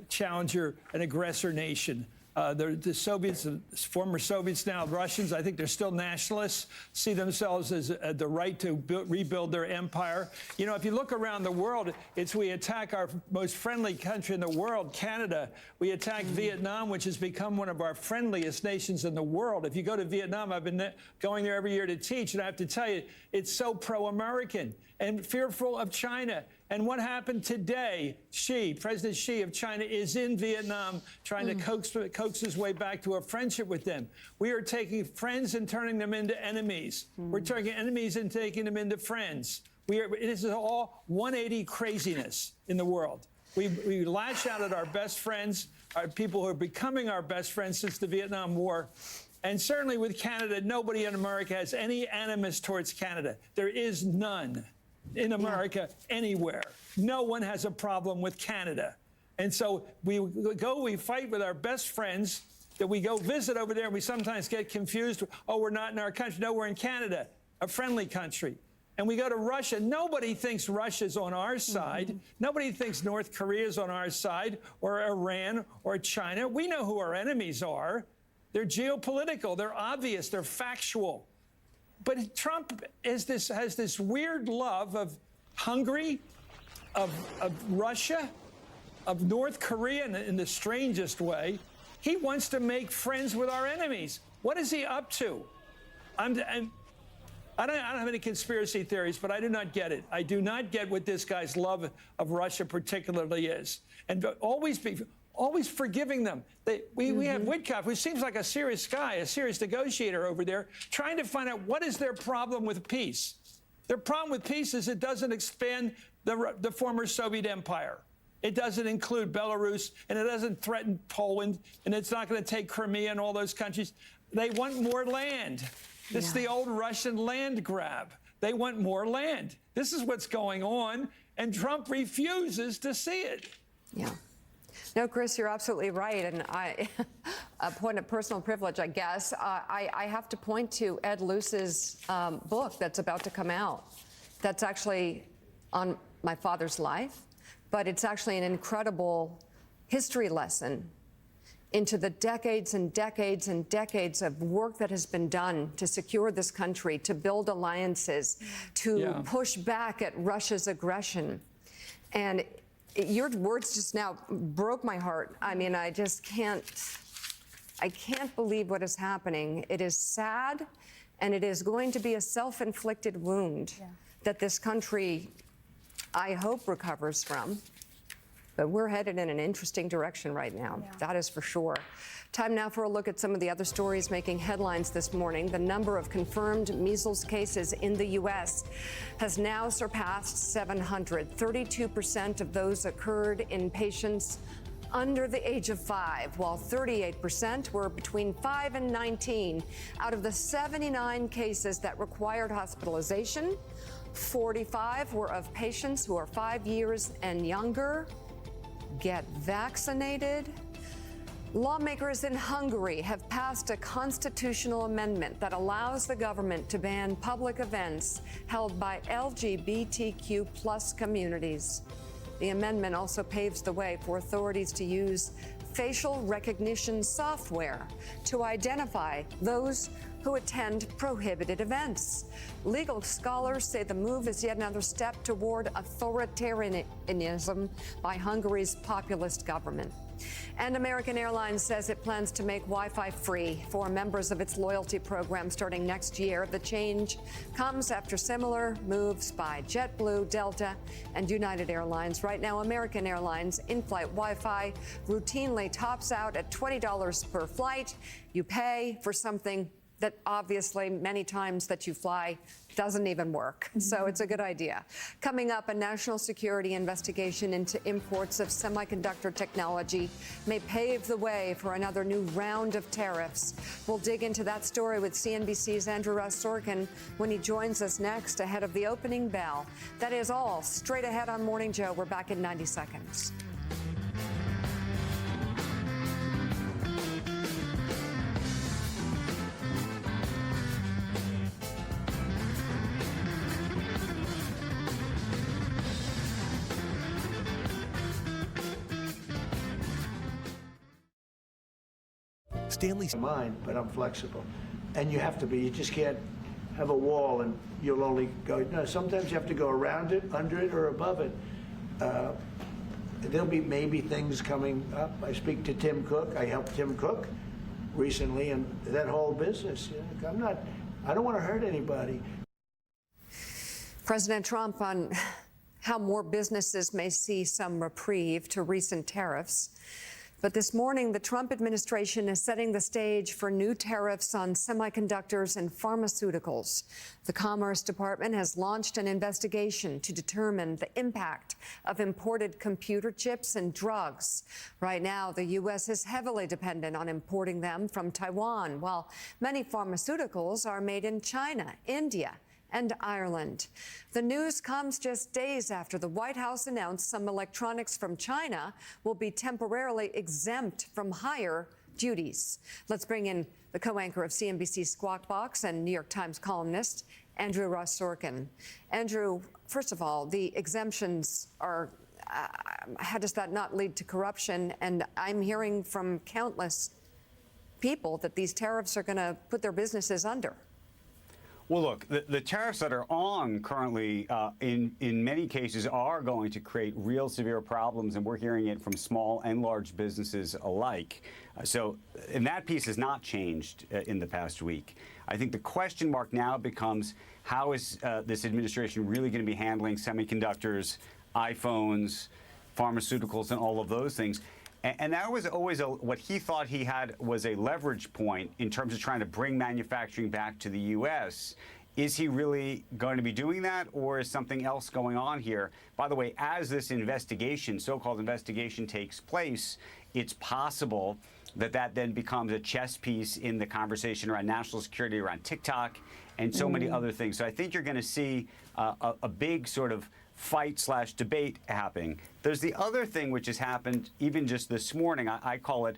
challenger, an aggressor nation. The Soviets, former Soviets, now Russians, I think they're still nationalists, see themselves as the right to rebuild their empire. You know, if you look around the world, we attack our most friendly country in the world, Canada. We attack Vietnam, which has become one of our friendliest nations in the world. If you go to Vietnam, I've been going there every year to teach, and I have to tell you, it's so pro-American and fearful of China. And what happened today? President Xi of China is in Vietnam trying to coax his way back to a friendship with them. We are taking friends and turning them into enemies. We're turning enemies and taking them into friends. This is all 180 craziness in the world. We lash out at our best friends, our people who are becoming our best friends since the Vietnam War. And certainly with Canada, nobody in America has any animus towards Canada. There is none in America anywhere. No one has a problem with Canada. And so we fight with our best friends that we go visit over there, and we sometimes get confused. Oh, we're not in our country. No, we're in Canada, a friendly country. And we go to Russia. Nobody thinks Russia's on our side. Nobody thinks North Korea's on our side, or Iran, or China. We know who our enemies are. They're geopolitical. They're obvious. They're factual. But Trump has this weird love of Hungary, of Russia, of North Korea in the strangest way. He wants to make friends with our enemies. What is he up to? I don't have any conspiracy theories, but I do not get it. I do not get what this guy's love of Russia particularly is. And always forgiving them. We have Witkoff, who seems like a serious guy, a serious negotiator over there, trying to find out what is their problem with peace. The problem with peace is it doesn't expand the former Soviet empire. It doesn't include Belarus, and it doesn't threaten Poland, and it's not going to take Crimea and all those countries. They want more land. This is the old Russian land grab. They want more land. This is what's going on, and Trump refuses to see it. Yeah. No, Chris, you're absolutely right. And a point of personal privilege, I guess, I have to point to Ed Luce's book that's about to come out. That's actually on my father's life, but it's actually an incredible history lesson into the decades and decades and decades of work that has been done to secure this country, to build alliances, to push back at Russia's aggression. And your words just now broke my heart. I mean, I can't believe what is happening. It is sad, and it is going to be a self-inflicted wound that this country, I hope, recovers from. But we're headed in an interesting direction right now. That is for sure. Time now for a look at some of the other stories making headlines this morning. The number of confirmed measles cases in the U.S. has now surpassed 700. 32% of those occurred in patients under the age of 5, while 38% were between 5 and 19. Out of the 79 cases that required hospitalization, 45 were of patients who are 5 years and younger. Get vaccinated. Lawmakers in Hungary have passed a constitutional amendment that allows the government to ban public events held by LGBTQ+ communities. The amendment also paves the way for authorities to use facial recognition software to identify those who attend prohibited events. Legal scholars say the move is yet another step toward authoritarianism by Hungary's populist government. And American Airlines says it plans to make Wi-Fi free for members of its loyalty program starting next year. The change comes after similar moves by JetBlue, Delta, and United Airlines. Right now, American Airlines in-flight Wi-Fi routinely tops out at $20 per flight. You pay for something that obviously many times that you fly doesn't even work. So it's a good idea. Coming up, a national security investigation into imports of semiconductor technology may pave the way for another new round of tariffs. We'll dig into that story with CNBC's Andrew Ross Sorkin when he joins us next ahead of the opening bell. That is all straight ahead on Morning Joe. We're back in 90 seconds. Stanley's mine, but I'm flexible. And you have to be. You just can't have a wall and you'll only go. No, sometimes you have to go around it, under it, or above it. There'll be maybe things coming up. I speak to Tim Cook. I helped Tim Cook recently, and that whole business. I don't want to hurt anybody. President Trump on how more businesses may see some reprieve to recent tariffs. But this morning, the Trump administration is setting the stage for new tariffs on semiconductors and pharmaceuticals. The Commerce Department has launched an investigation to determine the impact of imported computer chips and drugs. Right now, the U.S. is heavily dependent on importing them from Taiwan, while many pharmaceuticals are made in China, India, and Ireland. The news comes just days after the White House announced some electronics from China will be temporarily exempt from higher duties. Let's bring in the co-anchor of CNBC's Squawk Box and New York Times columnist, Andrew Ross Sorkin. Andrew, first of all, the exemptions are, how does that not lead to corruption? And I'm hearing from countless people that these tariffs are going to put their businesses under. Well, look, the tariffs that are on currently, in many cases, are going to create real severe problems, and we're hearing it from small and large businesses alike. And that piece has not changed in the past week. I think the question mark now becomes, how is this administration really going to be handling semiconductors, iPhones, pharmaceuticals, and all of those things? And that was always what he thought he had was a leverage point in terms of trying to bring manufacturing back to the U.S. is he really going to be doing that, or is something else going on here? By the way, as this investigation, so-called investigation, takes place, it's possible that that then becomes a chess piece in the conversation around national security, around TikTok, and so many other things. So I think you're going to see a big sort of fight/debate happening. There's the other thing which has happened even just this morning. I call it,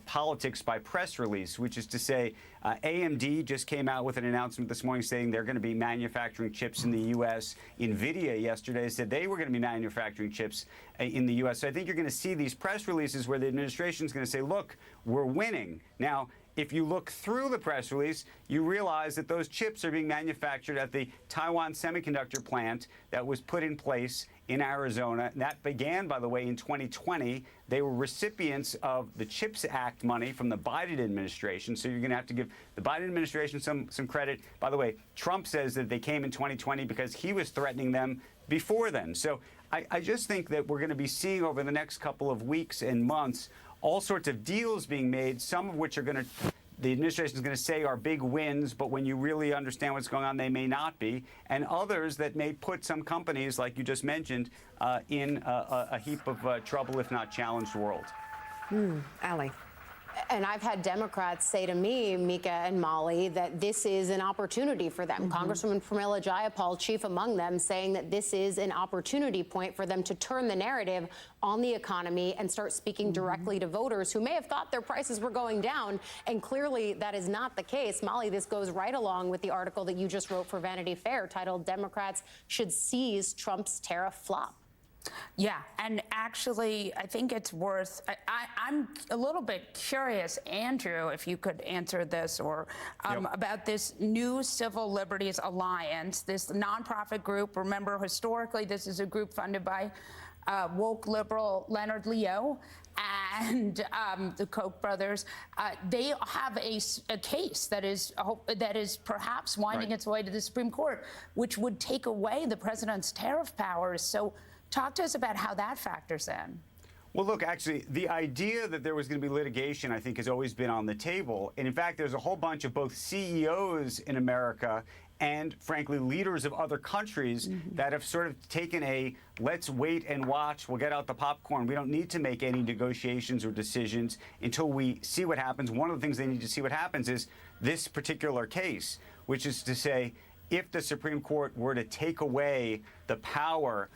politics by press release, which is to say AMD just came out with an announcement this morning saying they're going to be manufacturing chips in the U.S. NVIDIA yesterday said they were going to be manufacturing chips in the U.S. So I think you're going to see these press releases where the administration is going to say, look, we're winning. Now, if you look through the press release, you realize that those chips are being manufactured at the Taiwan semiconductor plant that was put in place in Arizona. And that began, by the way, in 2020. They were recipients of the CHIPS Act money from the Biden administration. So you're going to have to give the Biden administration some credit. By the way, Trump says that they came in 2020 because he was threatening them before then. So I just think that we're going to be seeing over the next couple of weeks and months all sorts of deals being made, some of which are the administration is going to say are big wins, but when you really understand what's going on, they may not be, and others that may put some companies, like you just mentioned, in a heap of trouble, if not challenged world. Allie. And I've had Democrats say to me, Mika and Molly, that this is an opportunity for them. Congresswoman Pramila Jayapal, chief among them, saying that this is an opportunity point for them to turn the narrative on the economy and start speaking directly to voters who may have thought their prices were going down. And clearly that is not the case. Molly, this goes right along with the article that you just wrote for Vanity Fair titled "Democrats Should Seize Trump's Tariff Flop." Yeah, and actually, I think it's worth. I'm a little bit curious, Andrew, if you could answer this, or about this new Civil Liberties Alliance, this nonprofit group. Remember, historically, this is a group funded by woke liberal Leonard Leo and the Koch brothers. They have a case that is perhaps winding its way to the Supreme Court, which would take away the president's tariff powers. So talk to us about how that factors in. Well, look, actually, the idea that there was going to be litigation, I think, has always been on the table. And in fact, there's a whole bunch of both CEOs in America and, frankly, leaders of other countries that have sort of taken a let's wait and watch, we'll get out the popcorn. We don't need to make any negotiations or decisions until we see what happens. One of the things they need to see what happens is this particular case, which is to say, if the Supreme Court were to take away the power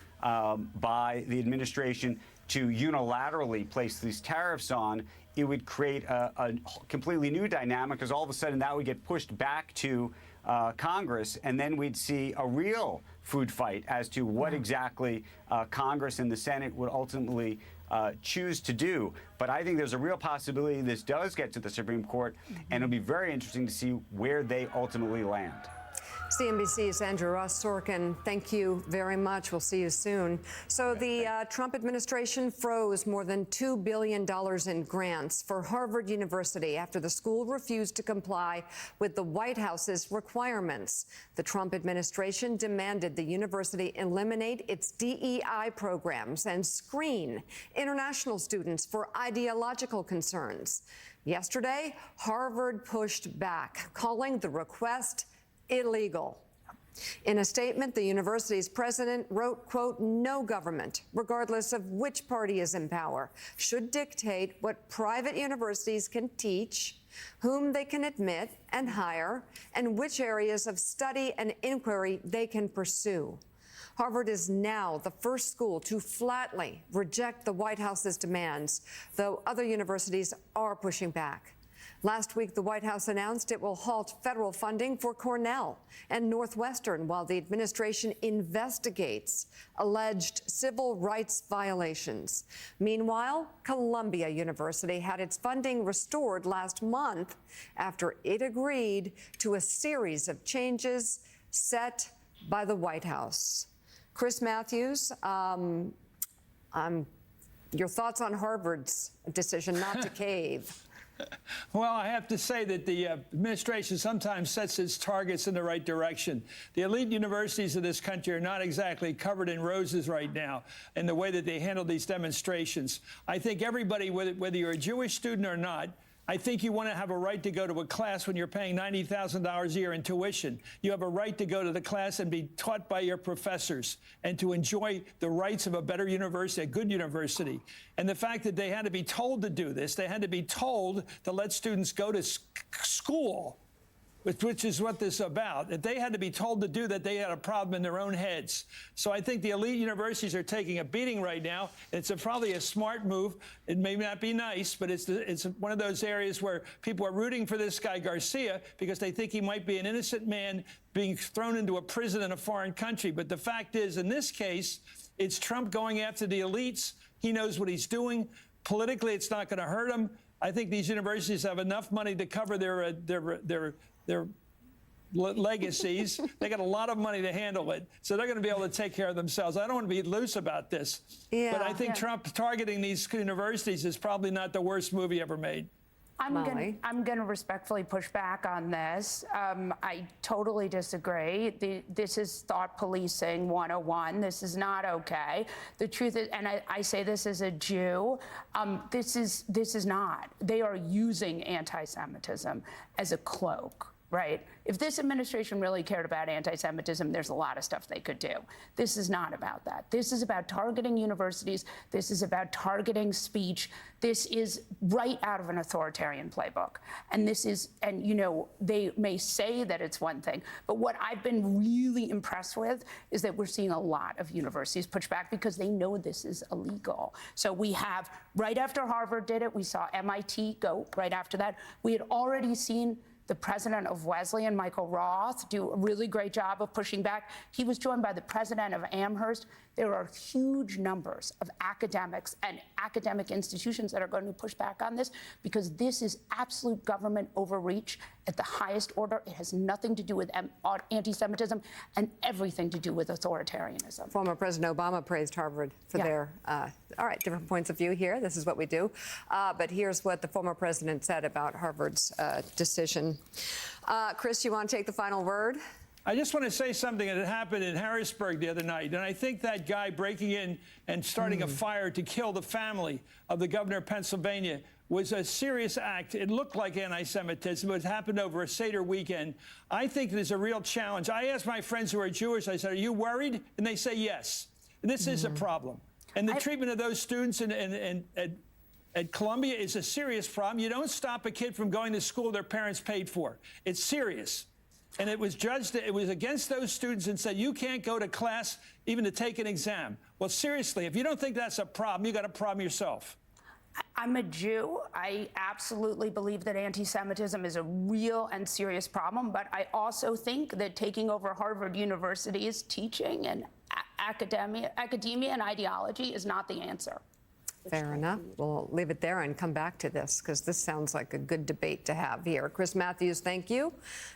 by the administration to unilaterally place these tariffs on, it would create a completely new dynamic, because all of a sudden that would get pushed back to Congress, and then we'd see a real food fight as to what exactly Congress and the Senate would ultimately choose to do. But I think there's a real possibility this does get to the Supreme Court, and it'll be very interesting to see where they ultimately land. CNBC's Andrew Ross Sorkin, thank you very much. We'll see you soon. So the Trump administration froze more than $2 billion in grants for Harvard University after the school refused to comply with the White House's requirements. The Trump administration demanded the university eliminate its DEI programs and screen international students for ideological concerns. Yesterday, Harvard pushed back, calling the request illegal. In a statement, the university's president wrote, quote, "No government, regardless of which party is in power, should dictate what private universities can teach, whom they can admit and hire, and which areas of study and inquiry they can pursue." Harvard is now the first school to flatly reject the White House's demands, though other universities are pushing back. Last week, the White House announced it will halt federal funding for Cornell and Northwestern while the administration investigates alleged civil rights violations. Meanwhile, Columbia University had its funding restored last month after it agreed to a series of changes set by the White House. Chris Matthews, your thoughts on Harvard's decision not to cave? Well, I have to say that the administration sometimes sets its targets in the right direction. The elite universities of this country are not exactly covered in roses right now in the way that they handle these demonstrations. I think everybody, whether you're a Jewish student or not, I think you want to have a right to go to a class when you're paying $90,000 a year in tuition. You have a right to go to the class and be taught by your professors and to enjoy the rights of a better university, a good university. And the fact that they had to be told to do this, they had to be told to let students go to school, which is what this is about. If they had to be told to do that, they had a problem in their own heads. So I think the elite universities are taking a beating right now. It's probably a smart move. It may not be nice, but it's one of those areas where people are rooting for this guy Garcia because they think he might be an innocent man being thrown into a prison in a foreign country. But the fact is, in this case, it's Trump going after the elites. He knows what he's doing. Politically, it's not going to hurt him. I think these universities have enough money to cover their legacies. They got a lot of money to handle it, so they're going to be able to take care of themselves. I don't want to be loose about this, but I think Trump targeting these universities is probably not the worst move he ever made. I'm going to respectfully push back on this. I totally disagree. This is thought policing 101. This is not okay. The truth is, and I say this as a Jew, this is not. They are using anti-Semitism as a cloak. Right? If this administration really cared about anti-Semitism, there's a lot of stuff they could do. This is not about that. This is about targeting universities. This is about targeting speech. This is right out of an authoritarian playbook. And this is, and you know, they may say that it's one thing, but what I've been really impressed with is that we're seeing a lot of universities push back because they know this is illegal. So we have, right after Harvard did it, we saw MIT go right after that. We had already seen the president of Wesleyan, Michael Roth, do a really great job of pushing back. He was joined by the president of Amherst. There are huge numbers of academics and academic institutions that are going to push back on this because this is absolute government overreach at the highest order. It has nothing to do with anti-Semitism and everything to do with authoritarianism. Former President Obama praised Harvard for their, all right, different points of view here. This is what we do. But here's what the former president said about Harvard's decision. Chris, you want to take the final word? I just want to say something that happened in Harrisburg the other night. And I think that guy breaking in and starting a fire to kill the family of the governor of Pennsylvania was a serious act. It looked like anti-Semitism, but it happened over a Seder weekend. I think there's a real challenge. I asked my friends who are Jewish, I said, are you worried? And they say yes. And this is a problem. And the treatment of those students at Columbia is a serious problem. You don't stop a kid from going to school their parents paid for. It's serious. And it was judged, it was against those students and said, you can't go to class even to take an exam. Well, seriously, if you don't think that's a problem, you got a problem yourself. I'm a Jew. I absolutely believe that anti-Semitism is a real and serious problem, but I also think that taking over Harvard University's teaching and academia and ideology is not the answer. Fair enough. We'll leave it there and come back to this because this sounds like a good debate to have here. Chris Matthews, thank you.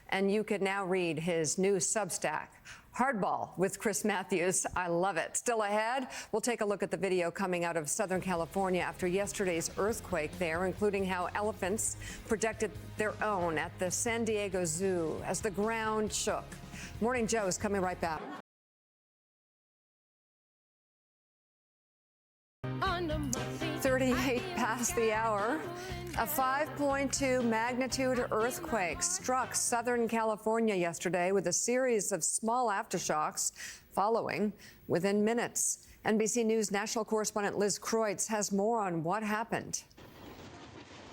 And you can now read his new Substack, Hardball with Chris Matthews. I love it. Still ahead, we'll take a look at the video coming out of Southern California after yesterday's earthquake there, including how elephants protected their own at the San Diego Zoo as the ground shook. Morning Joe is coming right back. 38 past the hour. A 5.2 magnitude earthquake struck Southern California yesterday with a series of small aftershocks following within minutes. NBC News national correspondent Liz Kreutz has more on what happened.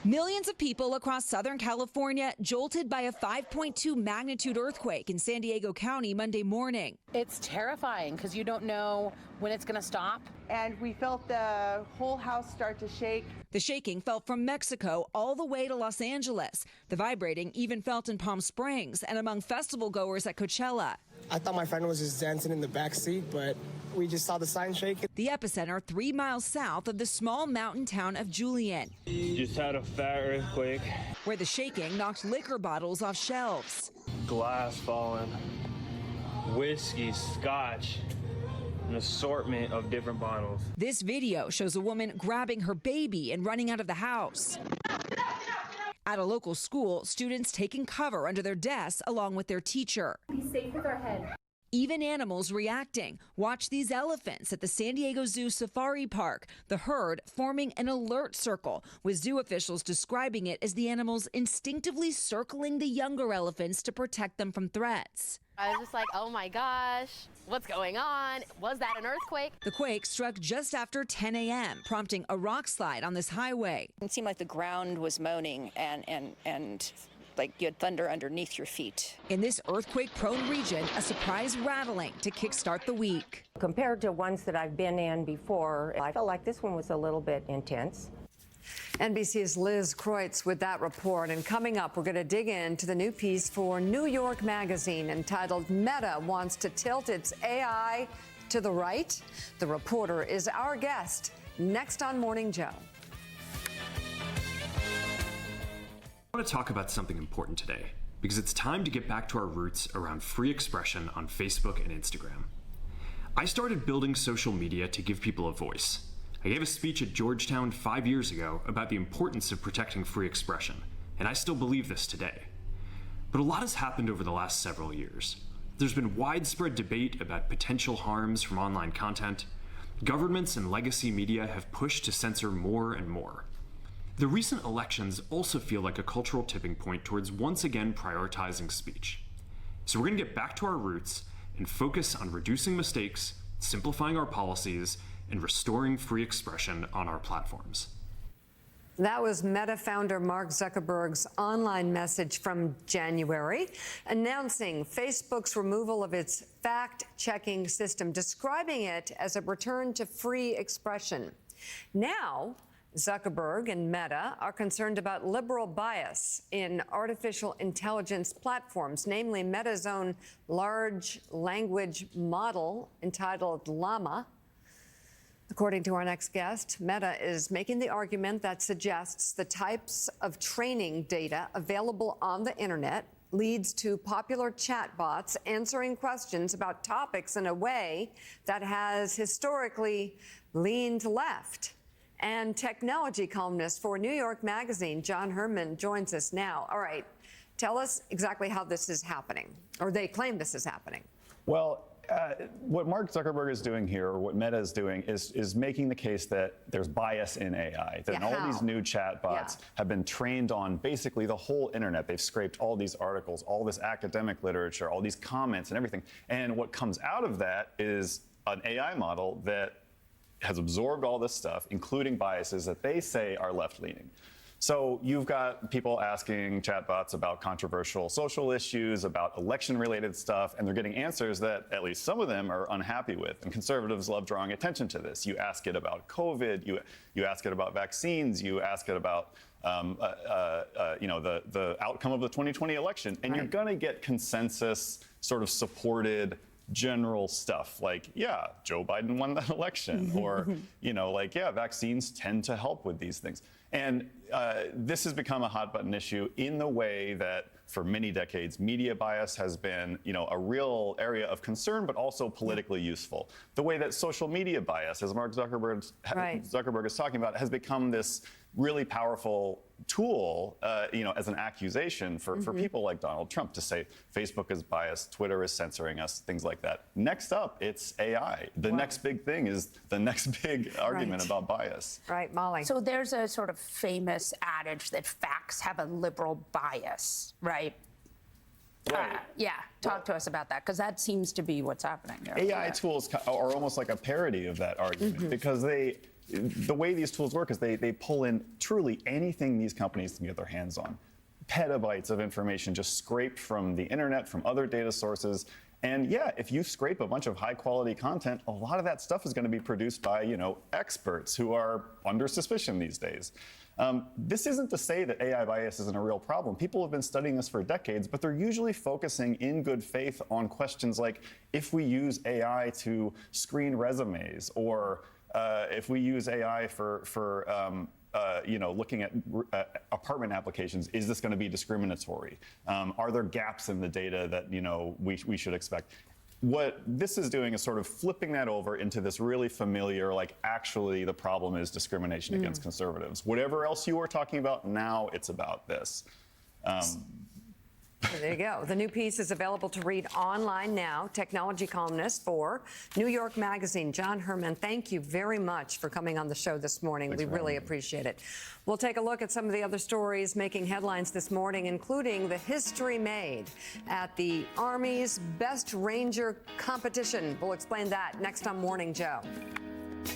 Millions of people across Southern California jolted by a 5.2 magnitude earthquake in San Diego County Monday morning. It's terrifying because you don't know when it's going to stop. And we felt the whole house start to shake. The shaking felt from Mexico all the way to Los Angeles. The vibrating even felt in Palm Springs and among festival goers at Coachella. I thought my friend was just dancing in the back seat, but we just saw the sign shaking. The epicenter 3 miles south of the small mountain town of Julian. Just had a fat earthquake. Where the shaking knocked liquor bottles off shelves. Glass falling, whiskey, scotch, an assortment of different bottles. This video shows a woman grabbing her baby and running out of the house. At a local school, students taking cover under their desks along with their teacher. Be safe with our head. Even animals reacting. Watch these elephants at the San Diego Zoo Safari Park. The herd forming an alert circle, with zoo officials describing it as the animals instinctively circling the younger elephants to protect them from threats. I was just like, oh my gosh, what's going on? Was that an earthquake? The quake struck just after 10 a.m., prompting a rock slide on this highway. It seemed like the ground was moaning and like you had thunder underneath your feet. In this earthquake-prone region, a surprise rattling to kickstart the week. Compared to ones that I've been in before, I felt like this one was a little bit intense. NBC's Liz Kreutz with that report. And coming up, we're going to dig into the new piece for New York Magazine entitled Meta Wants to Tilt Its AI to the Right. The reporter is our guest next on Morning Joe. I want to talk about something important today because it's time to get back to our roots around free expression on Facebook and Instagram. I started building social media to give people a voice. I gave a speech at Georgetown 5 years ago about the importance of protecting free expression, and I still believe this today. But a lot has happened over the last several years. There's been widespread debate about potential harms from online content. Governments and legacy media have pushed to censor more and more. The recent elections also feel like a cultural tipping point towards once again prioritizing speech. So we're going to get back to our roots and focus on reducing mistakes, simplifying our policies, and restoring free expression on our platforms. That was Meta founder Mark Zuckerberg's online message from January, announcing Facebook's removal of its fact-checking system, describing it as a return to free expression. Now, Zuckerberg and Meta are concerned about liberal bias in artificial intelligence platforms, namely Meta's own large language model entitled Llama. According to our next guest, Meta is making the argument that suggests the types of training data available on the internet leads to popular chatbots answering questions about topics in a way that has historically leaned left. And technology columnist for New York Magazine, John Herman, joins us now. All right, tell us exactly how this is happening, or they claim this is happening. Well, what Mark Zuckerberg is doing here, or what Meta is doing, is making the case that there's bias in AI. That all these new chatbots have been trained on basically the whole internet. They've scraped all these articles, all this academic literature, all these comments and everything. And what comes out of that is an AI model that has absorbed all this stuff, including biases that they say are left-leaning. So you've got people asking chatbots about controversial social issues, about election-related stuff, and they're getting answers that at least some of them are unhappy with. And conservatives love drawing attention to this. You ask it about COVID, you ask it about vaccines, you ask it about the outcome of the 2020 election, and you're going to get consensus, sort of supported general stuff like, yeah, Joe Biden won that election, or, vaccines tend to help with these things. And this has become a hot button issue in the way that for many decades, media bias has been, a real area of concern, but also politically useful. The way that social media bias, as Mark Zuckerberg is talking about, has become this really powerful tool, as an accusation for people like Donald Trump to say Facebook is biased, Twitter is censoring us, things like that. Next up, it's AI. The next big thing is the next big argument about bias. Right, Molly. So there's a sort of famous adage that facts have a liberal bias, right? Talk to us about that, because that seems to be what's happening there. AI tools are almost like a parody of that argument, because the way these tools work is they pull in truly anything these companies can get their hands on. Petabytes of information just scraped from the internet, from other data sources. And if you scrape a bunch of high quality content, a lot of that stuff is going to be produced by, experts who are under suspicion these days. This isn't to say that AI bias isn't a real problem. People have been studying this for decades, but they're usually focusing in good faith on questions like if we use AI to screen resumes, or if we use AI for looking at apartment applications, is this going to be discriminatory? Are there gaps in the data that we should expect? What this is doing is sort of flipping that over into this really familiar, like, actually the problem is discrimination against conservatives. Whatever else you were talking about, now it's about this. There you go. The new piece is available to read online now. Technology columnist for New York Magazine, John Herman, thank you very much for coming on the show this morning. We really appreciate it. We'll take a look at some of the other stories making headlines this morning, including the history made at the Army's Best Ranger competition. We'll explain that next on Morning Joe.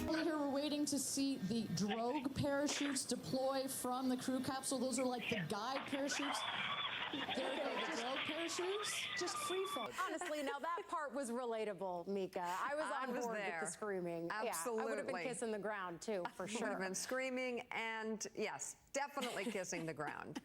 Here we're waiting to see the drogue parachutes deploy from the crew capsule. Those are like the guide parachutes. There you go, the drogue parachutes, just free fall. Honestly, now that part was relatable, Mika. I was on board with the screaming. Absolutely. Yeah, I would have been kissing the ground, too, for sure. Would have been screaming and, yes, definitely kissing the ground.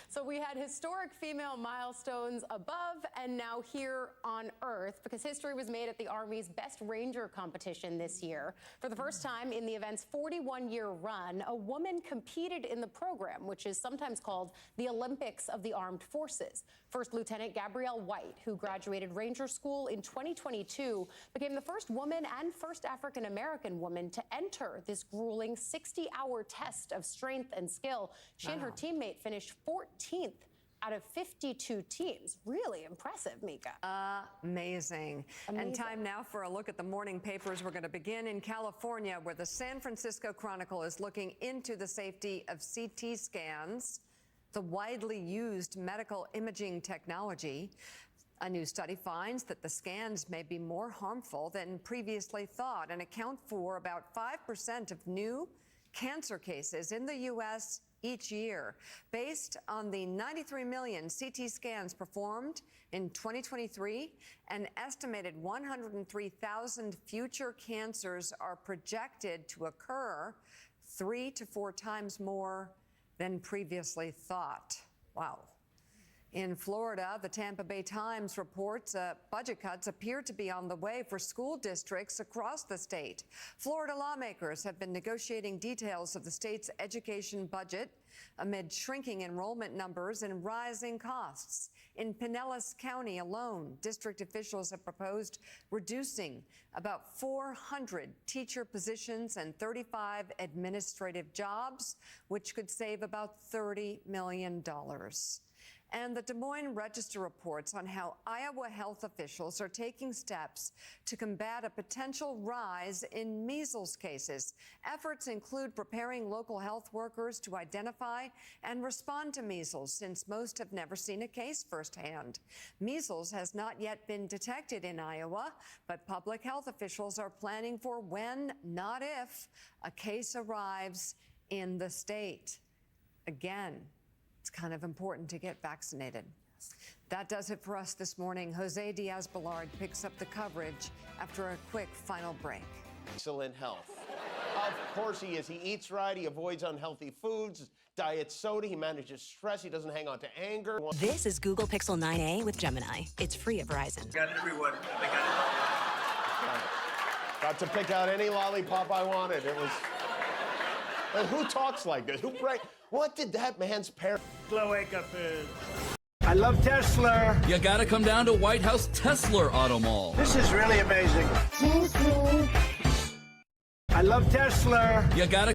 So we had historic female milestones above and now here on Earth because history was made at the Army's Best Ranger competition this year. For the first time in the event's 41-year run, a woman competed in the program, which is sometimes called the Olympics of the Armed Forces. First Lieutenant Gabrielle White, who graduated Ranger School in 2022, became the first woman and first African-American woman to enter this grueling 60-hour test of strength and skill. She and her teammate finished 14th out of 52 teams. Really impressive, Mika. Amazing. And time now for a look at the morning papers. We're going to begin in California, where the San Francisco Chronicle is looking into the safety of CT scans, the widely used medical imaging technology. A new study finds that the scans may be more harmful than previously thought and account for about 5% of new cancer cases in the U.S. each year. Based on the 93 million CT scans performed in 2023, an estimated 103,000 future cancers are projected to occur 3 to 4 times more than previously thought. Wow. In Florida, the Tampa Bay Times reports budget cuts appear to be on the way for school districts across the state. Florida lawmakers have been negotiating details of the state's education budget amid shrinking enrollment numbers and rising costs. In Pinellas County alone, district officials have proposed reducing about 400 teacher positions and 35 administrative jobs, which could save about $30 million. And the Des Moines Register reports on how Iowa health officials are taking steps to combat a potential rise in measles cases. Efforts include preparing local health workers to identify and respond to measles, since most have never seen a case firsthand. Measles has not yet been detected in Iowa, but public health officials are planning for when, not if, a case arrives in the state. Again, it's kind of important to get vaccinated. That does it for us this morning. Jose Diaz-Balart picks up the coverage after a quick final break. Excellent health. Of course he is. He eats right. He avoids unhealthy foods, diet soda. He manages stress. He doesn't hang on to anger. This is Google Pixel 9a with Gemini. It's free at Verizon. Got everyone. Got to pick out any lollipop I wanted. It was... And who talks like this? What did that man's parents... Cloaca food. I love Tesla. You gotta come down to White House Tesla Auto Mall. This is really amazing. I love Tesla. You gotta